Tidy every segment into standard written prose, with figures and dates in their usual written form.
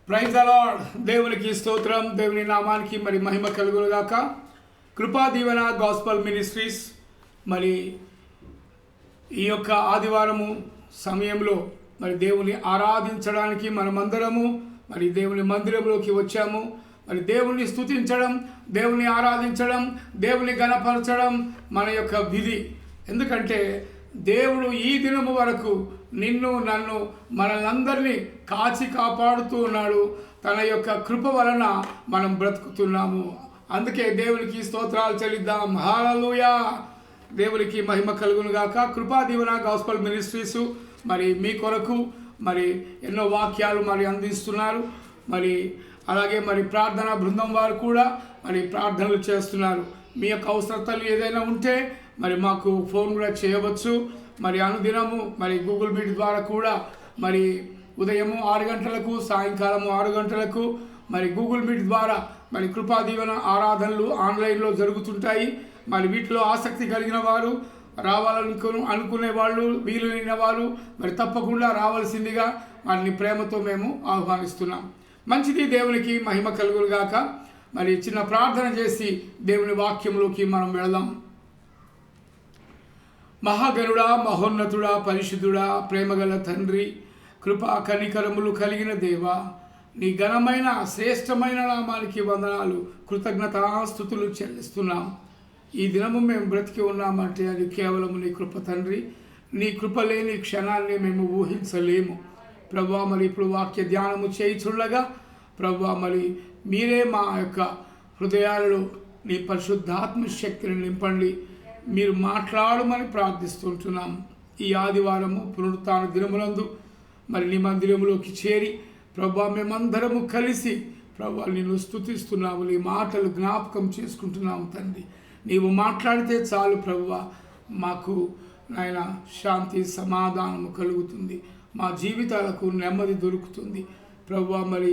Praise the Lord. దేవునికి స్తోత్రం. దేవుని నామానికి మరి మహిమ కలుగును గాక. కృపా దీవెన గాస్పల్ మినిస్ట్రీస్ మరి ఈ యొక్క ఆదివారము సమయంలో మరి దేవుని ఆరాధించడానికి మనమందరము మరి దేవుని మందిరంలోకి వచ్చాము. మరి దేవుని స్తుతించడం, దేవుని ఆరాధించడం, దేవుని గణపరచడం మన యొక్క విధి. ఎందుకంటే దేవుడు ఈ దినము వరకు నిన్ను నన్ను మనల్నందరినీ కాచి కాపాడుతూ ఉన్నాడు. తన యొక్క కృప వలన మనం బ్రతుకుతున్నాము. అందుకే దేవునికి స్తోత్రాలు చెల్లిద్దాం. హల్లెలూయా. దేవునికి మహిమ కలుగును గాక. కృపా దీవెన గాస్పల్ మినిస్ట్రీస్ మరి మీ కొరకు మరి ఎన్నో వాక్యాలు మరి అందిస్తున్నారు. మరి అలాగే మరి ప్రార్థనా బృందం వారు కూడా మరి ప్రార్థనలు చేస్తున్నారు. మీ యొక్క అవసరతలు ఏదైనా ఉంటే మరి మాకు ఫోన్ కూడా చేయవచ్చు. మరి అనుదినము మరి గూగుల్ మీట్ ద్వారా కూడా మరి ఉదయము 6 గంటలకు సాయంకాలం 6 గంటలకు మరి గూగుల్ మీట్ ద్వారా మరి కృపా దీవెన ఆరాధనలు ఆన్లైన్లో జరుగుతుంటాయి. మరి వీటిలో ఆసక్తి కలిగిన వారు అనుకునే వాళ్ళు వీలైన వారు మరి తప్పకుండా రావాల్సిందిగా వారిని ప్రేమతో మేము ఆహ్వానిస్తున్నాం. మంచిది. దేవునికి మహిమ కలుగును గాక. మరి చిన్న ప్రార్థన చేసి దేవుని వాక్యంలోకి మనం వెళదాం. మహాగణుడా, మహోన్నతుడా, పరిశుద్ధుడా, ప్రేమగల తండ్రి, కృపా కనికరములు కలిగిన దేవా, నీ ఘనమైన శ్రేష్టమైన నామానికి వందనాలు, కృతజ్ఞతాస్తుతులు చెల్లిస్తున్నాం. ఈ దినము మేము బ్రతికి ఉన్నామంటే అది కేవలం నీ కృప తండ్రి. నీ కృప లేని క్షణాన్ని మేము ఊహించలేము ప్రభువా. మరి ఇప్పుడు వాక్య ధ్యానము చేయుచుండగా ప్రభువా మరి మీరే మా యొక్క హృదయాలలో నీ పరిశుద్ధాత్మ శక్తిని నింపండి. మీరు మాట్లాడమని ప్రార్థిస్తుంటున్నాం. ఈ ఆదివారము పునరుత్థాన దినములందు మరి నీ మందిరంలోకి చేరి ప్రభువా మేమందరము కలిసి ప్రభువా నిన్ను స్తుతిస్తున్నాము. నీ మాటలు జ్ఞాపకం చేసుకుంటున్నాము తండ్రి. నీవు మాట్లాడితే చాలు ప్రభువా, మాకు నాయన శాంతి సమాధానము కలుగుతుంది. మా జీవితాలకు నెమ్మది దొరుకుతుంది ప్రభువా. మరి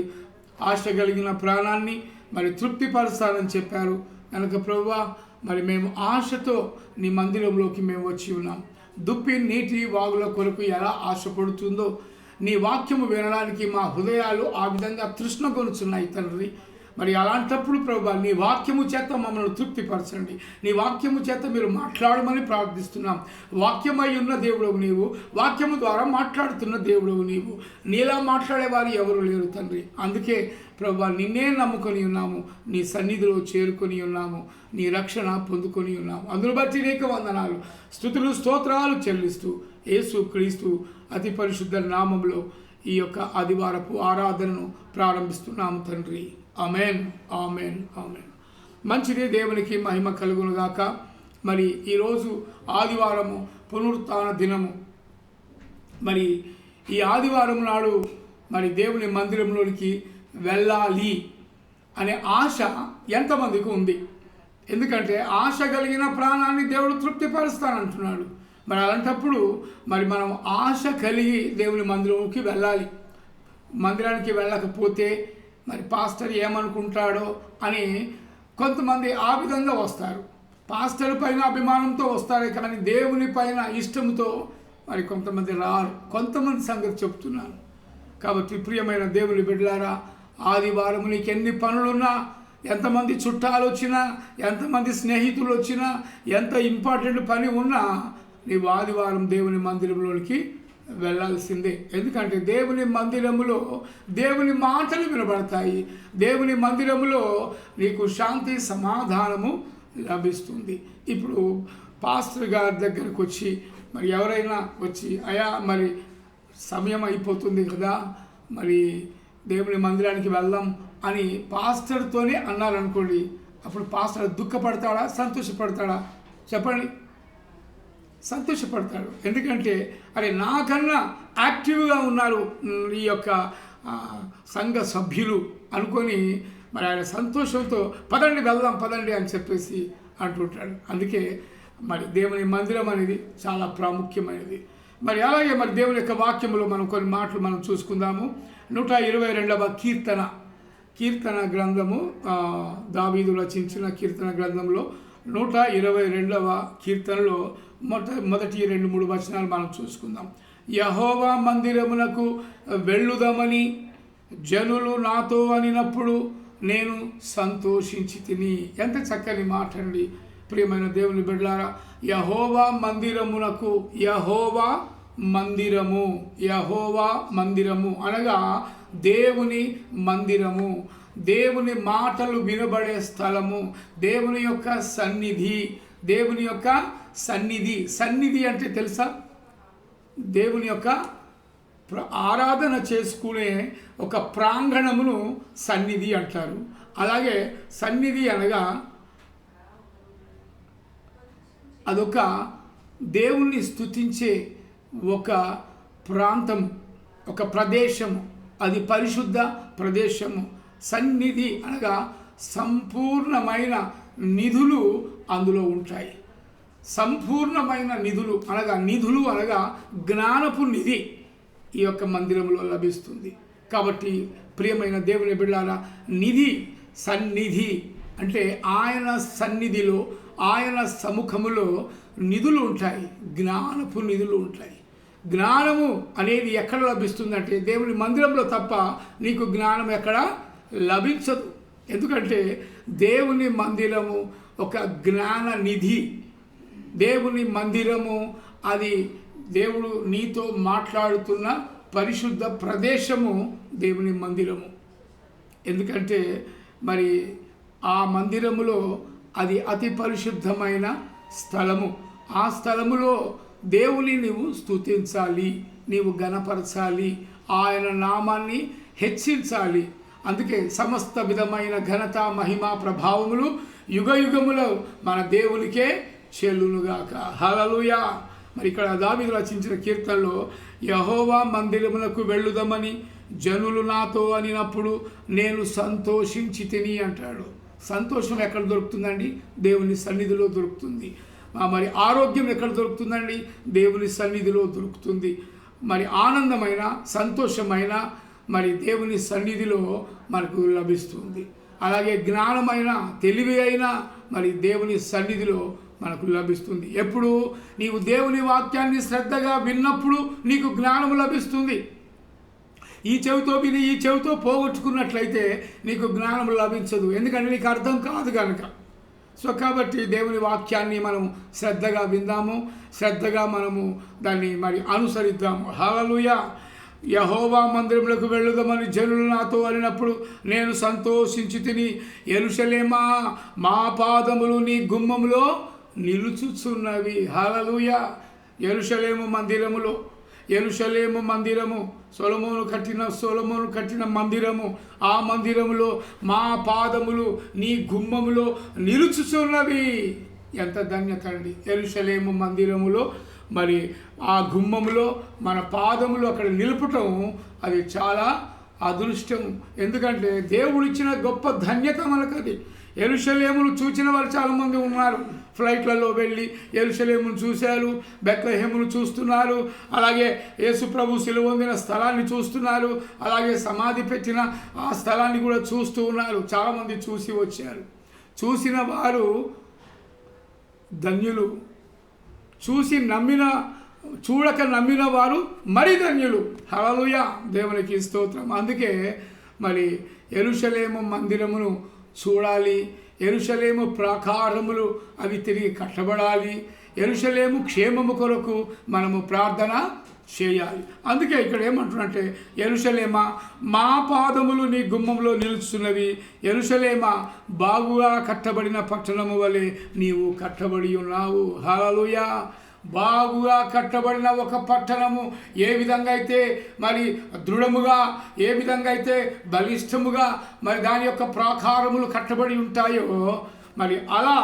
ఆశ కలిగిన ప్రాణాన్ని మరి తృప్తిపరచాలని చెప్పారు కనుక ప్రభువా మరి మేము ఆశతో నీ మందిరంలోకి మేము వచ్చి ఉన్నాం. దుప్పి నీటి వాగుల కొరకు ఎలా ఆశపడుతుందో నీ వాక్యము వినడానికి మా హృదయాలు ఆ విధంగా తృష్ణ కొనుచున్నాయి తండ్రి. మరి అలాంటప్పుడు ప్రభువా నీ వాక్యము చేత మమ్మల్ని తృప్తిపరచండి. నీ వాక్యము చేత మీరు మాట్లాడమని ప్రార్థిస్తున్నాం. వాక్యమై ఉన్న దేవుడవు నీవు, వాక్యము ద్వారా మాట్లాడుతున్న దేవుడవు నీవు. నీలా మాట్లాడేవారు ఎవరు లేరు తండ్రి. అందుకే ప్రభువా నిన్నే నమ్ముకొని ఉన్నాము, నీ సన్నిధిలో చేరుకొని ఉన్నాము, నీ రక్షణ పొందుకొని ఉన్నాము. అందును బట్టి నీకు వందనాలు, స్తుతులు స్తోత్రాలు చెల్లిస్తూ యేసు క్రీస్తు అతి పరిశుద్ధ నామంలో ఈ యొక్క ఆదివారపు ఆరాధనను ప్రారంభిస్తున్నాము తండ్రి. Amen, amen, amen. మంచిది. దేవునికి మహిమ కలుగును గాక. మరి ఈరోజు ఆదివారము పునరుత్థాన దినము. మరి ఈ ఆదివారం నాడు మరి దేవుని మందిరంలోనికి వెళ్ళాలి అనే ఆశ ఎంతమందికి ఉంది? ఎందుకంటే ఆశ కలిగిన ప్రాణాన్ని దేవుడు తృప్తిపరుస్తానంటున్నాడు. మరి అలాంటప్పుడు మరి మనం ఆశ కలిగి దేవుని మందిరంలోకి వెళ్ళాలి. మందిరానికి వెళ్ళకపోతే మరి పాస్టర్ ఏమనుకుంటాడో అని కొంతమంది ఆ విధంగా వస్తారు. పాస్టర్ పైన అభిమానంతో వస్తారు, కానీ దేవుని పైన ఇష్టంతో మరి కొంతమంది రారు. కొంతమంది సంగతి చెప్తున్నాను. కాబట్టి ప్రియమైన దేవుని బిడ్డలారా, ఆదివారం నీకు ఎన్ని పనులున్నా, ఎంతమంది చుట్టాలు వచ్చినా, ఎంతమంది స్నేహితులు వచ్చినా, ఎంత ఇంపార్టెంట్ పని ఉన్నా నీవు ఆదివారం దేవుని మందిరంలోనికి వెళ్ళాల్సిందే. ఎందుకంటే దేవుని మందిరములో దేవుని మాటలు వినబడతాయి. దేవుని మందిరములో నీకు శాంతి సమాధానము లభిస్తుంది. ఇప్పుడు పాస్టర్ గారి దగ్గరకు వచ్చి మరి ఎవరైనా వచ్చి అయా మరి సమయం అయిపోతుంది కదా, మరి దేవుని మందిరానికి వెళ్దాం అని పాస్టర్తోనే అన్నారనుకోండి, అప్పుడు పాస్టర్ దుఃఖపడతాడా సంతోషపడతాడా? చెప్పండి. సంతోషపడతాడు. ఎందుకంటే అరే నాకన్నా యాక్టివ్గా ఉన్నారు ఈ యొక్క సంఘ సభ్యులు అనుకొని మరి ఆయన సంతోషంతో పదండి వెళ్దాం పదండి అని చెప్పేసి అంటుంటాడు. అందుకే మరి దేవుని మందిరం అనేది చాలా ప్రాముఖ్యమైనది. మరి అలాగే మరి దేవుని యొక్క వాక్యంలో మనం కొన్ని మాటలు మనం చూసుకుందాము. 122వ కీర్తన గ్రంథము, దావీదు రచించిన కీర్తన గ్రంథంలో 122వ కీర్తనలో మొదటి 2-3 వచనాలు మనం చూసుకుందాం. యెహోవా మందిరమునకు వెళ్ళుదామని జనులు నాతో అనినప్పుడు నేను సంతోషించి తిని. ఎంత చక్కని మాట అండి ప్రియమైన దేవుని బిడ్డలారా. యెహోవా మందిరమునకు, యెహోవా మందిరము, యెహోవా మందిరము అనగా దేవుని మందిరము, దేవుని మాటలు వినబడే స్థలము, దేవుని యొక్క సన్నిధి, దేవుని యొక్క సన్నిధి. సన్నిధి అంటే తెలుసా? దేవుని యొక్క ఆరాధన చేసుకునే ఒక ప్రాంగణమును సన్నిధి అంటారు. అలాగే సన్నిధి అనగా అదొక దేవుణ్ణి స్తుతించే ఒక ప్రాంతం, ఒక ప్రదేశము, అది పరిశుద్ధ ప్రదేశము. సన్నిధి అనగా సంపూర్ణమైన నిధులు అందులో ఉంటాయి. సంపూర్ణమైన నిధులు అనగా జ్ఞానపు నిధి ఈ యొక్క మందిరంలో లభిస్తుంది. కాబట్టి ప్రియమైన దేవుని బిడ్డలారా, నిధి, సన్నిధి అంటే ఆయన సన్నిధిలో, ఆయన సముఖములో నిధులు ఉంటాయి, జ్ఞానపు నిధులు ఉంటాయి. జ్ఞానము అనేది ఎక్కడ లభిస్తుందంటే దేవుని మందిరంలో తప్ప నీకు జ్ఞానం ఎక్కడ లభించదు. ఎందుకంటే దేవుని మందిరము ఒక జ్ఞాన నిధి. దేవుని మందిరము అది దేవుడు నీతో మాట్లాడుతున్న పరిశుద్ధ ప్రదేశము దేవుని మందిరము. ఎందుకంటే మరి ఆ మందిరములో అది అతి పరిశుద్ధమైన స్థలము. ఆ స్థలములో దేవుని నీవు స్తుతించాలి, నీవు ఘనపరచాలి, ఆయన నామాన్ని హెచ్చించాలి. అందుకే సమస్త విధమైన ఘనత, మహిమ, ప్రభావములు యుగయుగములో మన దేవునికే చెల్లునుగాక. హల్లెలూయా. మరి ఇక్కడ దావీదు రచించిన కీర్తనలో యెహోవా మందిరమునకు వెళ్ళుదమని జనులు నాతో అనినప్పుడు నేను సంతోషించి తిని అంటాడు. సంతోషం ఎక్కడ దొరుకుతుందండి? దేవుని సన్నిధిలో దొరుకుతుంది. మరి ఆరోగ్యం ఎక్కడ దొరుకుతుందండి? దేవుని సన్నిధిలో దొరుకుతుంది. మరి ఆనందమైన, సంతోషమైన మరి దేవుని సన్నిధిలో మనకు లభిస్తుంది. అలాగే జ్ఞానమైన, తెలివి అయినా మరి దేవుని సన్నిధిలో మనకు లభిస్తుంది. ఎప్పుడు నీవు దేవుని వాక్యాన్ని శ్రద్ధగా విన్నప్పుడు నీకు జ్ఞానము లభిస్తుంది. ఈ చెవితో విని ఈ చెవితో పోగొట్టుకున్నట్లయితే నీకు జ్ఞానం లభించదు. ఎందుకంటే నీకు అర్థం కాదు కనుక. సో కాబట్టి దేవుని వాక్యాన్ని మనం శ్రద్ధగా విందాము, శ్రద్ధగా మనము దాన్ని మరి అనుసరిద్దాము. హల్లెలూయా. యెహోవా మందిరములకు వెళ్ళుదామని జనులు నాతో అనినప్పుడు నేను సంతోషించి తిని, యెరూషలేమా మా పాదములు నీ గుమ్మములో నిలుచుచున్నవి. హల్లెలూయా. యెరూషలేము మందిరము సొలొమోను కట్టిన మందిరము. ఆ మందిరములో మా పాదములు నీ గుమ్మములో నిలుచుచున్నవి. ఎంత ధన్యత అండి! యెరూషలేము మందిరములో మరి ఆ గుమ్మములో మన పాదములు అక్కడ నిలుపటం అది చాలా అదృష్టం. ఎందుకంటే దేవుడిచ్చిన గొప్ప ధన్యత మనకది. యెరూషలేమును చూసిన వాళ్ళు చాలామంది ఉన్నారు. ఫ్లైట్లలో వెళ్ళి యెరూషలేమును చూశారు, బెత్లెహేమును చూస్తున్నారు, అలాగే యేసు ప్రభు సిలువ పొందిన స్థలాన్ని చూస్తున్నారు, అలాగే సమాధి పెట్టిన ఆ స్థలాన్ని కూడా చూస్తూ ఉన్నారు. చాలామంది చూసి వచ్చారు. చూసిన వారు ధన్యులు, చూడక నమ్మిన వారు మరి ధన్యులు. హల్లెలూయా. దేవునికి స్తోత్రం. అందుకే మరి యెరూషలేము మందిరమును చూడాలి, యెరూషలేము ప్రాకారములు అవి తిరిగి కట్టబడాలి, యెరూషలేము క్షేమము కొరకు మనము ప్రార్థన చేయాలి. అందుకే ఇక్కడ ఏమంటున్నట్టే, యెరూషలేమా మా పాదములు నీ గుమ్మంలో నిలుచున్నవి, యెరూషలేమా బాగుగా కట్టబడిన పట్టణము వలె నీవు కట్టబడి ఉన్నావు. హల్లెలూయా. బాగుగా కట్టబడిన ఒక పట్టణము ఏ విధంగా అయితే మరి దృఢముగా, ఏ విధంగా అయితే బలిష్టముగా మరి దాని యొక్క ప్రాకారములు కట్టబడి ఉంటాయో, మరి అలా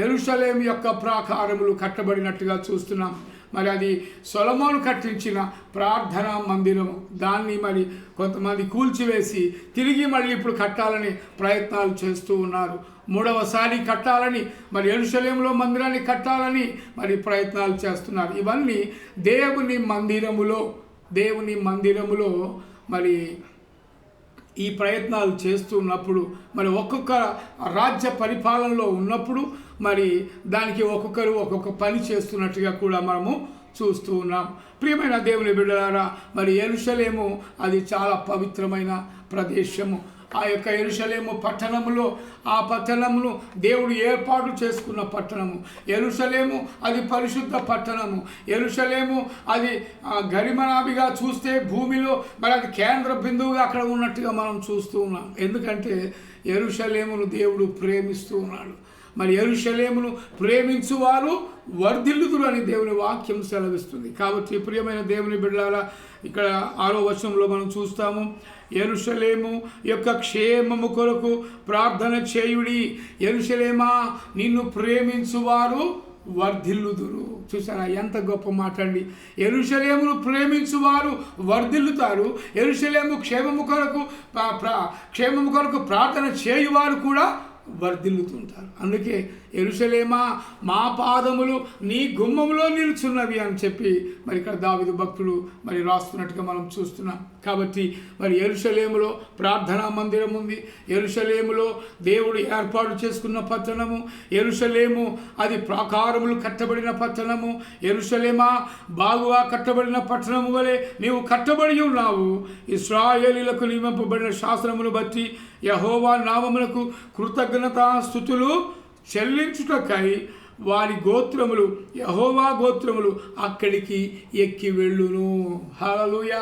యెరూషలేము యొక్క ప్రాకారములు కట్టబడినట్టుగా చూస్తున్నాం. మరి అది సొలొమోను కట్టించిన ప్రార్థనా మందిరము. దాన్ని మరి కొంతమంది కూల్చివేసి తిరిగి మళ్ళీ ఇప్పుడు కట్టాలని ప్రయత్నాలు చేస్తూ ఉన్నారు. మూడవసారి కట్టాలని, మరి యెరూషలేములో మందిరాన్ని కట్టాలని మరి ప్రయత్నాలు చేస్తున్నారు. ఇవన్నీ దేవుని మందిరములో మరి ఈ ప్రయత్నాలు చేస్తున్నప్పుడు, మరి ఒక్కొక్క రాజ్య పరిపాలనలో ఉన్నప్పుడు మరి దానికి ఒక్కొక్కరు ఒక్కొక్క పని చేస్తున్నట్టుగా కూడా మనము చూస్తూ ఉన్నాం. ప్రియమైన దేవుని బిడ్డలారా, మరి యెరూషలేము అది చాలా పవిత్రమైన ప్రదేశము. ఆ యొక్క యెరూషలేము పట్టణములో, ఆ పట్టణమును దేవుడు ఏర్పాటు చేసుకున్న పట్టణము. యెరూషలేము అది పరిశుద్ధ పట్టణము. యెరూషలేము అది గరిమనాభిగా చూస్తే భూమిలో మరి అది కేంద్ర బిందువుగా అక్కడ ఉన్నట్టుగా మనం చూస్తూ ఉన్నాం. ఎందుకంటే యెరూషలేమును దేవుడు ప్రేమిస్తూ ఉన్నాడు. మరి యెరూషలేమును ప్రేమించువారు వర్ధిల్లుదురు అని దేవుని వాక్యం సెలవిస్తుంది. కాబట్టి ప్రియమైన దేవుని బిడ్డలారా, ఇక్కడ 6వ వచనంలో మనం చూస్తాము, యెరూషలేము యొక్క క్షేమము కొరకు ప్రార్థన చేయుడి. యెరూషలేమా, నిన్ను ప్రేమించువారు వర్ధిల్లుదురు. చూసారా ఎంత గొప్ప మాట అండి. యెరూషలేమును ప్రేమించువారు వర్ధిల్లుతారు. యెరూషలేము క్షేమము కొరకు ప్రార్థన చేయువారు కూడా వర్ధిల్లుతుంటారు. అందుకే యెరూషలేమా, మా పాదములు నీ గుమ్మములో నిలుచున్నవి అని చెప్పి మరి ఇక్కడ దావీదు భక్తుడు మరి రాస్తున్నట్టుగా మనం చూస్తున్నాం. కాబట్టి మరి యెరూషలేములో ప్రార్థనా మందిరం ఉంది. యెరూషలేములో దేవుడు ఏర్పాటు చేసుకున్న పట్టణము. యెరూషలేము అది ప్రాకారములు కట్టబడిన పట్టణము. యెరూషలేమా, బాగుగా కట్టబడిన పట్టణము వలె నీవు కట్టబడి ఉన్నావు. ఇశ్రాయేలీయులకు నియమింపబడిన శాసనమును బట్టి యెహోవా నామమునకు కృతజ్ఞతాస్తుతులు చెల్లించుటకై వారి గోత్రములు, యెహోవా గోత్రములు అక్కడికి ఎక్కి వెళ్ళును. హల్లెలూయా.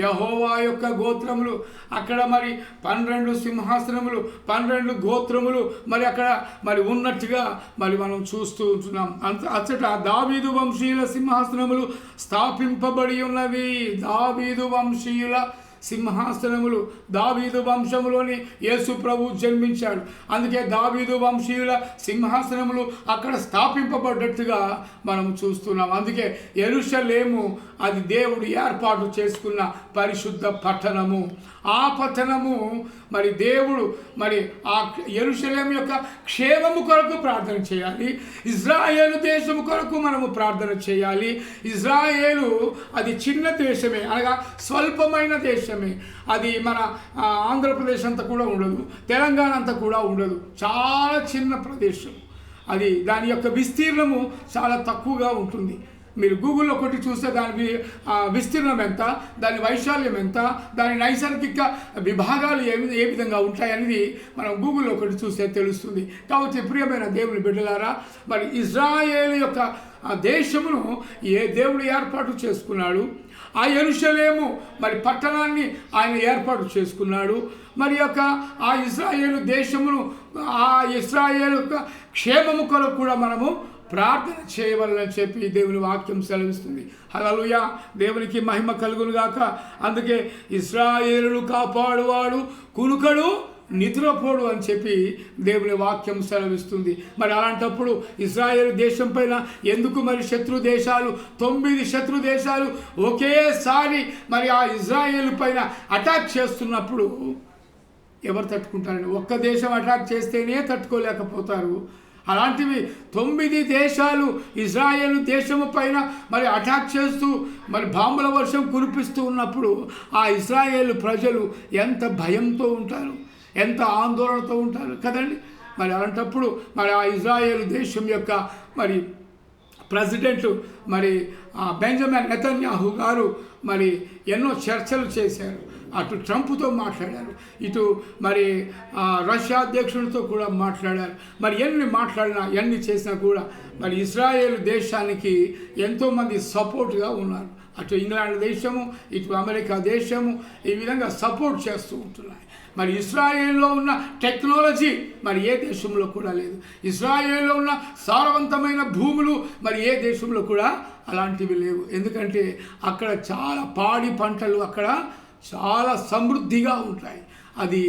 యెహోవా యొక్క గోత్రములు అక్కడ మరి 12 సింహాసనములు, 12 గోత్రములు మరి అక్కడ మరి ఉన్నట్టుగా మరి మనం చూస్తూ ఉంటున్నాం. అచ్చట దావీదు వంశీయుల సింహాసనములు స్థాపింపబడి ఉన్నవి. దావీదు వంశీయుల సింహాసనములు, దావీదు వంశములోని యేసు ప్రభు జన్మించాడు. అందుకే దావీదు వంశీయుల సింహాసనములు అక్కడ స్థాపింపబడ్డట్టుగా మనం చూస్తున్నాం. అందుకే యెరూషలేము అది దేవుడు ఏర్పాటు చేసుకున్న పరిశుద్ధ పట్టణము. ఆ పట్టణము మరి దేవుడు మరి ఆ యెరూషలేము యొక్క క్షేమము కొరకు ప్రార్థన చేయాలి. ఇజ్రాయేలు దేశము కొరకు మనము ప్రార్థన చేయాలి. ఇజ్రాయేలు అది చిన్న దేశమే, అనగా స్వల్పమైన దేశమే. అది మన ఆంధ్రప్రదేశ్ అంతా కూడా ఉండదు, తెలంగాణ అంతా కూడా ఉండదు. చాలా చిన్న ప్రదేశం అది. దాని యొక్క విస్తీర్ణము చాలా తక్కువగా ఉంటుంది. మీరు గూగుల్లో కొట్టి చూస్తే దాని విస్తీర్ణం ఎంత, దాని వైశాల్యం ఎంత, దాని నైసర్గిక విభాగాలు ఏ విధంగా ఉంటాయనేది మనం గూగుల్లో కొట్టి చూస్తే తెలుస్తుంది. కాబట్టి ప్రియమైన దేవుని బిడ్డలారా, మరి ఇజ్రాయేలు యొక్క దేశమును దేవుడు ఏర్పాటు చేసుకున్నాడు. ఆ యెరూషలేము మరి పట్టణాన్ని ఆయన ఏర్పాటు చేసుకున్నాడు. మరి యొక్క ఆ ఇజ్రాయేలు దేశమును, ఆ ఇజ్రాయేలు యొక్క క్షేమము కొరకు కూడా మనము ప్రార్థన చేయవలనని చెప్పి దేవుని వాక్యం సెలవిస్తుంది. హల్లెలూయా. దేవునికి మహిమ కలుగును గాక. అందుకే ఇశ్రాయేలును కాపాడువాడు కునుకడు నిద్రపోడు అని చెప్పి దేవుని వాక్యం సెలవిస్తుంది. మరి అలాంటప్పుడు ఇశ్రాయేలు దేశం పైన ఎందుకు మరి 9 శత్రు దేశాలు ఒకేసారి మరి ఆ ఇజ్రాయేలు పైన అటాక్ చేస్తున్నప్పుడు ఎవరు తట్టుకుంటారండి? ఒక్క దేశం అటాక్ చేస్తేనే తట్టుకోలేకపోతారు. అలాంటివి 9 దేశాలు ఇజ్రాయేలు దేశము పైన మరి అటాక్ చేస్తూ మరి బాంబుల వర్షం కురిపిస్తూ ఉన్నప్పుడు ఆ ఇజ్రాయేలు ప్రజలు ఎంత భయంతో ఉంటారు, ఎంత ఆందోళనతో ఉంటారు కదండి. మరి అలాంటప్పుడు మరి ఆ ఇజ్రాయేలు దేశం యొక్క మరి ప్రెసిడెంట్ మరి బెంజమిన్ నెతన్యాహు గారు మరి ఎన్నో చర్చలు చేశారు. అటు ట్రంప్తో మాట్లాడారు, ఇటు మరి రష్యా అధ్యక్షుడితో కూడా మాట్లాడారు. మరి ఎన్ని చేసినా కూడా మరి ఇజ్రాయేల్ దేశానికి ఎంతోమంది సపోర్ట్గా ఉన్నారు. అటు ఇంగ్లాండ్ దేశము, ఇటు అమెరికా దేశము ఈ విధంగా సపోర్ట్ చేస్తూ ఉంటున్నాయి. మరి ఇజ్రాయేల్లో ఉన్న టెక్నాలజీ మరి ఏ దేశంలో కూడా లేదు. ఇజ్రాయేల్లో ఉన్న సారవంతమైన భూములు మరి ఏ దేశంలో కూడా అలాంటివి లేవు. ఎందుకంటే అక్కడ చాలా పాడి పంటలు అక్కడ చాలా సమృద్ధిగా ఉంటాయి. అది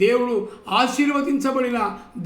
దేవుడు ఆశీర్వదించబడిన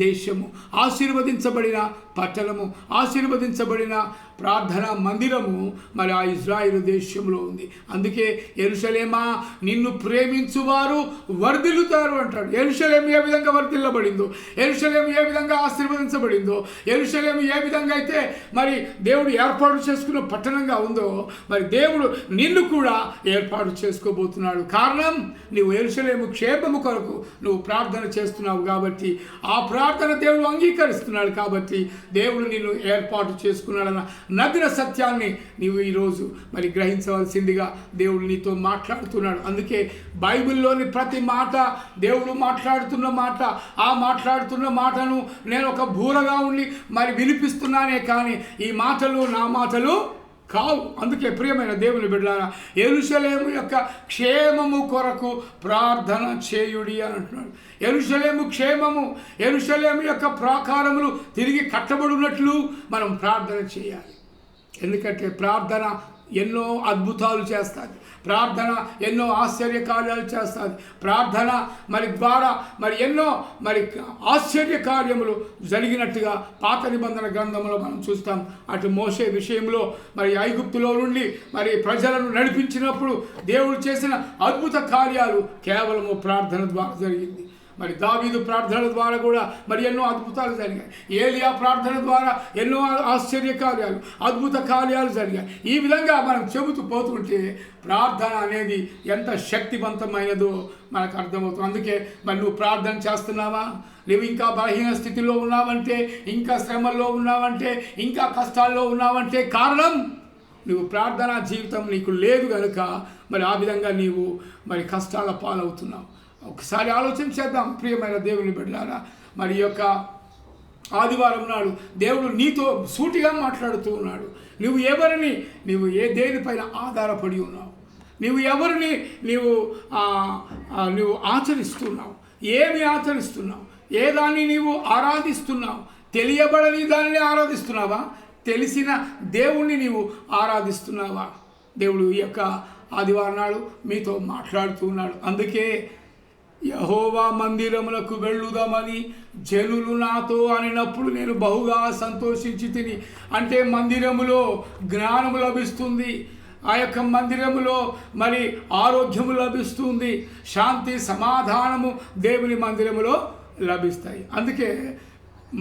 దేశము, ఆశీర్వదించబడిన పట్టణము, ఆశీర్వదించబడిన ప్రార్థనా మందిరము మరి ఆ ఇజ్రాయేలు దేశంలో ఉంది. అందుకే యెరూషలేమా, నిన్ను ప్రేమించువారు వర్ధిల్లుతారు అంటాడు. యెరూషలేము ఏ విధంగా వర్ధిల్లబడిందో, యెరూషలేము ఏ విధంగా ఆశీర్వదించబడిందో, యెరూషలేము ఏ విధంగా అయితే మరి దేవుడు ఏర్పాటు చేసుకున్న పట్టణంగా ఉందో, మరి దేవుడు నిన్ను కూడా ఏర్పాటు చేసుకోబోతున్నాడు. కారణం, నీవు యెరూషలేము క్షేమము కొరకు కొరకు నువ్వు ప్రార్థన చేస్తున్నావు కాబట్టి ఆ ప్రార్థన దేవుడు అంగీకరిస్తున్నాడు కాబట్టి దేవుడు నిన్ను ఏర్పాటు చేసుకున్నాడన్న నగ్న సత్యాన్ని నీవు ఈరోజు మరి గ్రహించవలసిందిగా దేవుడు నీతో మాట్లాడుతున్నాడు. అందుకే బైబిల్లోని ప్రతి మాట దేవుడు మాట్లాడుతున్న మాట, ఆ మాట్లాడుతున్న మాటను నేను ఒక బూరగా ఉండి మరి వినిపిస్తున్నానే కానీ ఈ మాటలు నా మాటలు కావు. అందుకే ప్రియమైన దేవుని బిడ్డలారా, యెరూషలేము యొక్క క్షేమము కొరకు ప్రార్థన చేయుడి అని అంటున్నాడు. యెరూషలేము క్షేమము, యెరూషలేము యొక్క ప్రాకారములు తిరిగి కట్టబడినట్లు మనం ప్రార్థన చేయాలి. ఎందుకంటే ప్రార్థన ఎన్నో అద్భుతాలు చేస్తుంది, ప్రార్థన ఎన్నో ఆశ్చర్య కార్యాలు చేస్తుంది, ప్రార్థన మరి ద్వారా మరి ఎన్నో మరి ఆశ్చర్య కార్యములు జరిగినట్టుగా పాత నిబంధన గ్రంథంలో మనం చూస్తాం. అటు మోషే విషయంలో మరి ఐగుప్తులో నుండి మరి ప్రజలను నడిపించినప్పుడు దేవుడు చేసిన అద్భుత కార్యాలు కేవలము ప్రార్థన ద్వారా జరిగింది. మరి దావీదు ప్రార్థనల ద్వారా కూడా మరి ఎన్నో అద్భుతాలు జరిగాయి. ఏలియా ప్రార్థన ద్వారా ఎన్నో ఆశ్చర్య కార్యాలు, అద్భుత కార్యాలు జరిగాయి. ఈ విధంగా మనం చెబుతూ పోతుంటే ప్రార్థన అనేది ఎంత శక్తివంతమైనదో మనకు అర్థమవుతుంది. అందుకే మరి నువ్వు ప్రార్థన చేస్తున్నావా? నువ్వు ఇంకా బలహీన స్థితిలో ఉన్నావంటే, ఇంకా శ్రమల్లో ఉన్నావంటే, ఇంకా కష్టాల్లో ఉన్నావంటే కారణం నువ్వు ప్రార్థనా జీవితం నీకు లేదు కనుక మరి ఆ విధంగా నీవు మరి కష్టాల పాలవుతున్నావు. ఒకసారి ఆలోచన చేద్దాం ప్రియమైన దేవుని బిడ్డలారా. మరి యొక్క ఆదివారం నాడు దేవుడు నీతో సూటిగా మాట్లాడుతూ ఉన్నాడు. నువ్వు ఎవరిని, నువ్వు దేనిపైన ఆధారపడి ఉన్నావు, నువ్వు ఎవరిని నువ్వు ఆచరిస్తున్నావు, ఏమి ఆచరిస్తున్నావు, ఏ దాన్ని నీవు ఆరాధిస్తున్నావు? తెలియబడని దానిని ఆరాధిస్తున్నావా? తెలిసిన దేవుణ్ణి నీవు ఆరాధిస్తున్నావా? దేవుడు ఈ యొక్క ఆదివారం నాడు మీతో మాట్లాడుతూ ఉన్నాడు. అందుకే యెహోవా మందిరములకు వెళ్ళుదామని జనులు నాతో అనినప్పుడు నేను బహుగా సంతోషించి తిని. అంటే మందిరములో జ్ఞానము లభిస్తుంది, ఆ యొక్క మందిరములో మరి ఆరోగ్యము లభిస్తుంది, శాంతి సమాధానము దేవుని మందిరములో లభిస్తాయి. అందుకే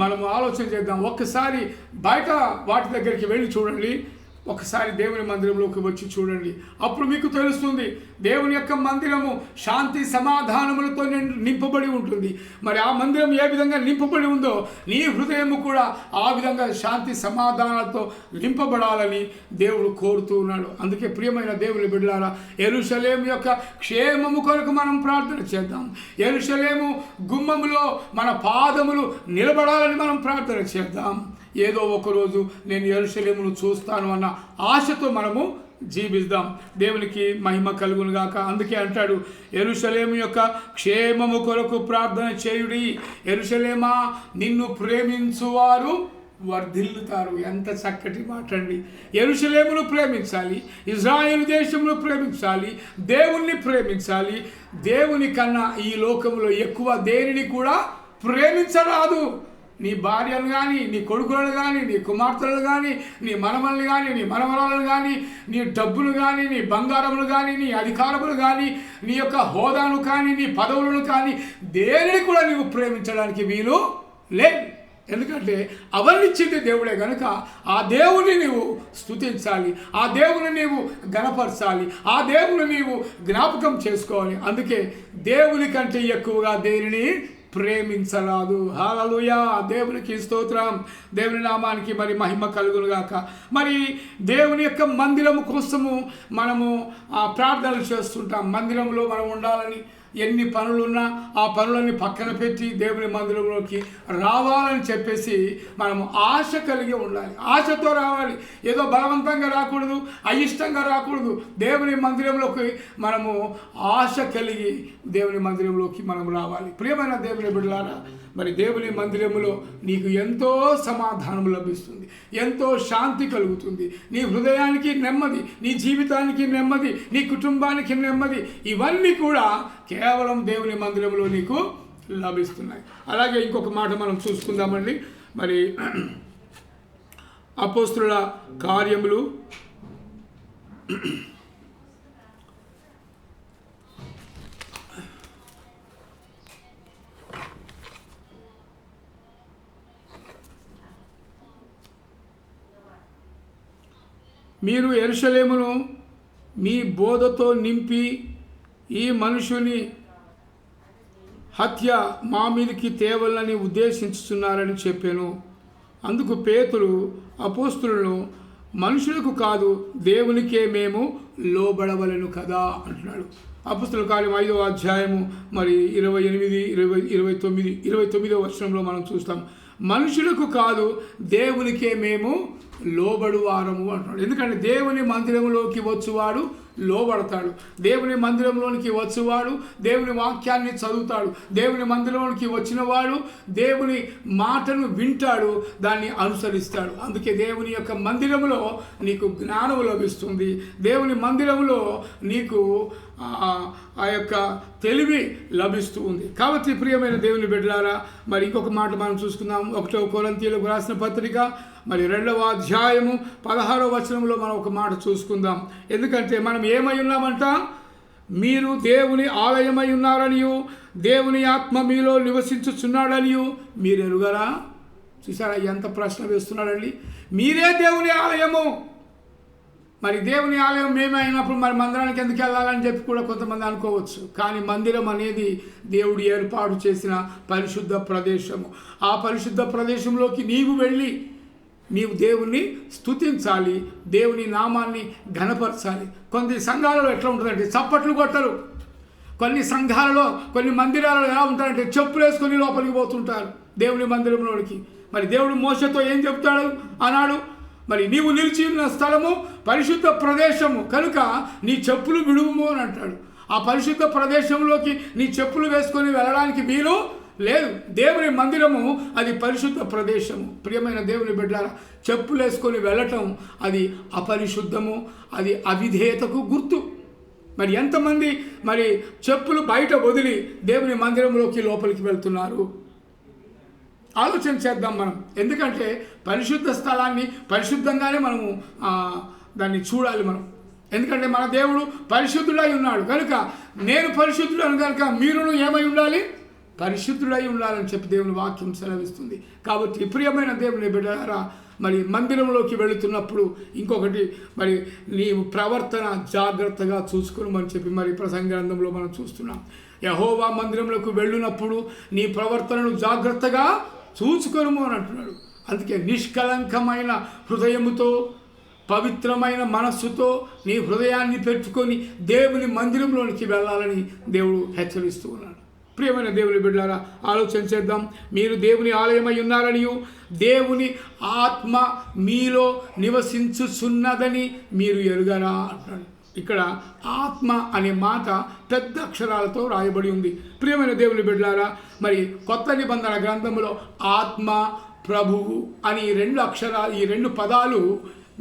మనము ఆలోచన చేద్దాం. ఒక్కసారి బయట వాటి దగ్గరికి వెళ్ళి చూడండి, ఒకసారి దేవుని మందిరంలోకి వచ్చి చూడండి. అప్పుడు మీకు తెలుస్తుంది దేవుని యొక్క మందిరము శాంతి సమాధానములతో నింపబడి ఉంటుంది. మరి ఆ మందిరం ఏ విధంగా నింపబడి ఉందో నీ హృదయము కూడా ఆ విధంగా శాంతి సమాధానాలతో నింపబడాలని దేవుడు కోరుతూ ఉన్నాడు. అందుకే ప్రియమైన దేవుని బిడ్డలారా, యెరూషలేము యొక్క క్షేమము కొరకు మనం ప్రార్థన చేద్దాం. యెరూషలేము గుమ్మములో మన పాదములు నిలబడాలని మనం ప్రార్థన చేద్దాం. ఏదో ఒకరోజు నేను యెరూషలేమును చూస్తాను అన్న ఆశతో మనము జీవిద్దాం. దేవునికి మహిమ కలుగును గాక. అందుకే అంటాడు, యెరూషలేము యొక్క క్షేమము కొరకు ప్రార్థన చేయుడి. యెరూషలేమా, నిన్ను ప్రేమించువారు వర్ధిల్లుతారు. ఎంత చక్కటి మాట అండి. యెరూషలేమును ప్రేమించాలి, ఇజ్రాయేలు దేశంలో ప్రేమించాలి, దేవుణ్ణి ప్రేమించాలి. దేవుని కన్నా ఈ లోకంలో ఎక్కువ దేనిని కూడా ప్రేమించరాదు. నీ భార్యను కానీ, నీ కొడుకులను కానీ, నీ కుమార్తెలను కానీ, నీ మనమల్ని కానీ, నీ మనవరాలను కానీ, నీ డబ్బులు కానీ, నీ బంగారములు కానీ, నీ అధికారములు కానీ, నీ యొక్క హోదాను కానీ, నీ పదవులను కానీ దేనిని కూడా నీవు ప్రేమించడానికి వీలు లేదు. ఎందుకంటే అవన్నిచ్చింది దేవుడే కనుక ఆ దేవుని నీవు స్తుతించాలి, ఆ దేవుని నీవు గణపరచాలి, ఆ దేవుని నీవు జ్ఞాపకం చేసుకోవాలి. అందుకే దేవుని కంటే ఎక్కువగా దేనిని ప్రేమించరాదు. హల్లెలూయా, దేవునికి స్తోత్రం, దేవుని నామానికి మరి మహిమ కలుగును గాక. మరి దేవుని యొక్క మందిరము కోసము మనము ప్రార్థనలు చేస్తుంటాం. మందిరంలో మనం ఉండాలని ఎన్ని పనులున్నా ఆ పనులన్నీ పక్కన పెట్టి దేవుని మందిరంలోకి రావాలని చెప్పేసి మనము ఆశ కలిగి ఉండాలి. ఆశతో రావాలి, ఏదో బలవంతంగా రాకూడదు, అయిష్టంగా రాకూడదు. దేవుని మందిరంలోకి మనము ఆశ కలిగి దేవుని మందిరంలోకి మనం రావాలి. ప్రియమైన దేవుని బిడ్డలారా, మరి దేవుని మందిరములో నీకు ఎంతో సమాధానం లభిస్తుంది, ఎంతో శాంతి కలుగుతుంది. నీ హృదయానికి నెమ్మది, నీ జీవితానికి నెమ్మది, నీ కుటుంబానికి నెమ్మది, ఇవన్నీ కూడా కేవలం దేవుని మందిరంలో నీకు లభిస్తున్నాయి. అలాగే ఇంకొక మాట మనం చూసుకుందామండి. మరి అపోస్తుల కార్యములు 'మీరు యెరూషలేమును మీ బోధతో నింపి ఈ మనుషుని హత్య మా మీదకి తేవాలని ఉద్దేశించుతున్నారని చెప్పాను. అందుకు పేతురు అపోస్తులను, మనుషులకు కాదు దేవునికే మేము లోబడవలను కదా అంటున్నాడు. అపోస్తుల కార్యం 5వ అధ్యాయము మరి 28, 29, 29వ వచనంలో మనం చూస్తాం. మనుషులకు కాదు దేవునికే మేము లోబడువారము అంటున్నాడు. ఎందుకంటే దేవుని మందిరంలోకి వచ్చువాడు లోబడతాడు. దేవుని మందిరంలోనికి వచ్చేవాడు దేవుని వాక్యాన్ని చదువుతాడు. దేవుని మందిరంలోనికి వచ్చినవాడు దేవుని మాటను వింటాడు, దాన్ని అనుసరిస్తాడు. అందుకే దేవుని యొక్క మందిరంలో నీకు జ్ఞానం లభిస్తుంది. దేవుని మందిరంలో నీకు ఆ యొక్క తెలివి లభిస్తూ ఉంది. కాబట్టి ప్రియమైన దేవుని బిడ్డలారా, మరి ఇంకొక మాట మనం చూసుకుందాం. 1వ కొరింథీయులకు రాసిన పత్రిక మరి 2వ అధ్యాయము 16వ వచనంలో మనం ఒక మాట చూసుకుందాం. ఎందుకంటే మనం ఏమై ఉన్నామంట? మీరు దేవుని ఆలయమై ఉన్నారనియు దేవుని ఆత్మ మీలో నివసించుచున్నాడనియు మీరు ఎరుగరా? చూసారా ఎంత ప్రశ్న వేస్తున్నాడండి. మీరే దేవుని ఆలయము. మరి దేవుని ఆలయం మేమే అయినప్పుడు మరి మందిరానికి ఎందుకు వెళ్ళాలని చెప్పి కూడా కొంతమంది అనుకోవచ్చు. కానీ మందిరం అనేది దేవుడు ఏర్పాటు చేసిన పరిశుద్ధ ప్రదేశము. ఆ పరిశుద్ధ ప్రదేశంలోకి నీవు వెళ్ళి నీవు దేవుణ్ణి స్తుతించాలి, దేవుని నామాన్ని ఘనపరచాలి. కొన్ని సంఘాలలో ఎట్లా ఉంటుందంటే చప్పట్లు కొట్టరు. కొన్ని సంఘాలలో కొన్ని మందిరాలలో ఎలా ఉంటారంటే చెప్పులు వేసుకొని లోపలికి పోతుంటారు దేవుని మందిరంలోనికి. మరి దేవుడు మోషతో ఏం చెప్తాడు అన్నాడు? మరి నీవు నిలిచి ఉన్న స్థలము పరిశుద్ధ ప్రదేశము కనుక నీ చెప్పులు విడువుము అని అంటాడు. ఆ పరిశుద్ధ ప్రదేశంలోకి నీ చెప్పులు వేసుకొని వెళ్ళడానికి వీలు లేదు. దేవుని మందిరము అది పరిశుద్ధ ప్రదేశము. ప్రియమైన దేవుని బిడ్డలారా, చెప్పులు వేసుకొని వెళ్ళటం అది అపరిశుద్ధము, అది అవిధేయతకు గుర్తు. మరి ఎంతమంది మరి చెప్పులు బయట వదిలి దేవుని మందిరంలోకి లోపలికి వెళ్తున్నారు? ఆలోచన చేద్దాం మనం. ఎందుకంటే పరిశుద్ధ స్థలాన్ని పరిశుద్ధంగానే మనము దాన్ని చూడాలి మనం. ఎందుకంటే మన దేవుడు పరిశుద్ధుడై ఉన్నాడు కనుక నేను పరిశుద్ధుడను కనుక మీరును ఏమై ఉండాలి? పరిశుద్ధుడై ఉండాలని చెప్పి దేవుని వాక్యం సెలవిస్తుంది. కాబట్టి ప్రియమైన దేవుని బిడ్డలారా, మరి మందిరంలోకి వెళుతున్నప్పుడు ఇంకొకటి మరి నీ ప్రవర్తన జాగ్రత్తగా చూసుకోమని చెప్పి మరి ప్రసంగ గ్రంథంలో మనం చూస్తున్నాం. యెహోవా మందిరంలోకి వెళ్ళినప్పుడు నీ ప్రవర్తనను జాగ్రత్తగా చూసుకోము అని అంటున్నాడు. అందుకే నిష్కలంకమైన హృదయముతో పవిత్రమైన మనస్సుతో నీ హృదయాన్ని పెట్టుకొని దేవుని మందిరంలోనికి వెళ్ళాలని దేవుడు హెచ్చరిస్తూ ఉన్నాడు. ప్రియమైన దేవుని బిడ్డలారా, ఆలోచన చేద్దాం. మీరు దేవుని ఆలయమై ఉన్నారనియు దేవుని ఆత్మ మీలో నివసించుచున్నదని మీరు ఎరుగరా అంటున్నాడు. ఇక్కడ ఆత్మ అనే మాట పెద్ద అక్షరాలతో రాయబడి ఉంది. ప్రియమైన దేవుని బిడ్డలారా, మరి కొత్త నిబంధన గ్రంథంలో ఆత్మ, ప్రభువు అని ఈ రెండు పదాలు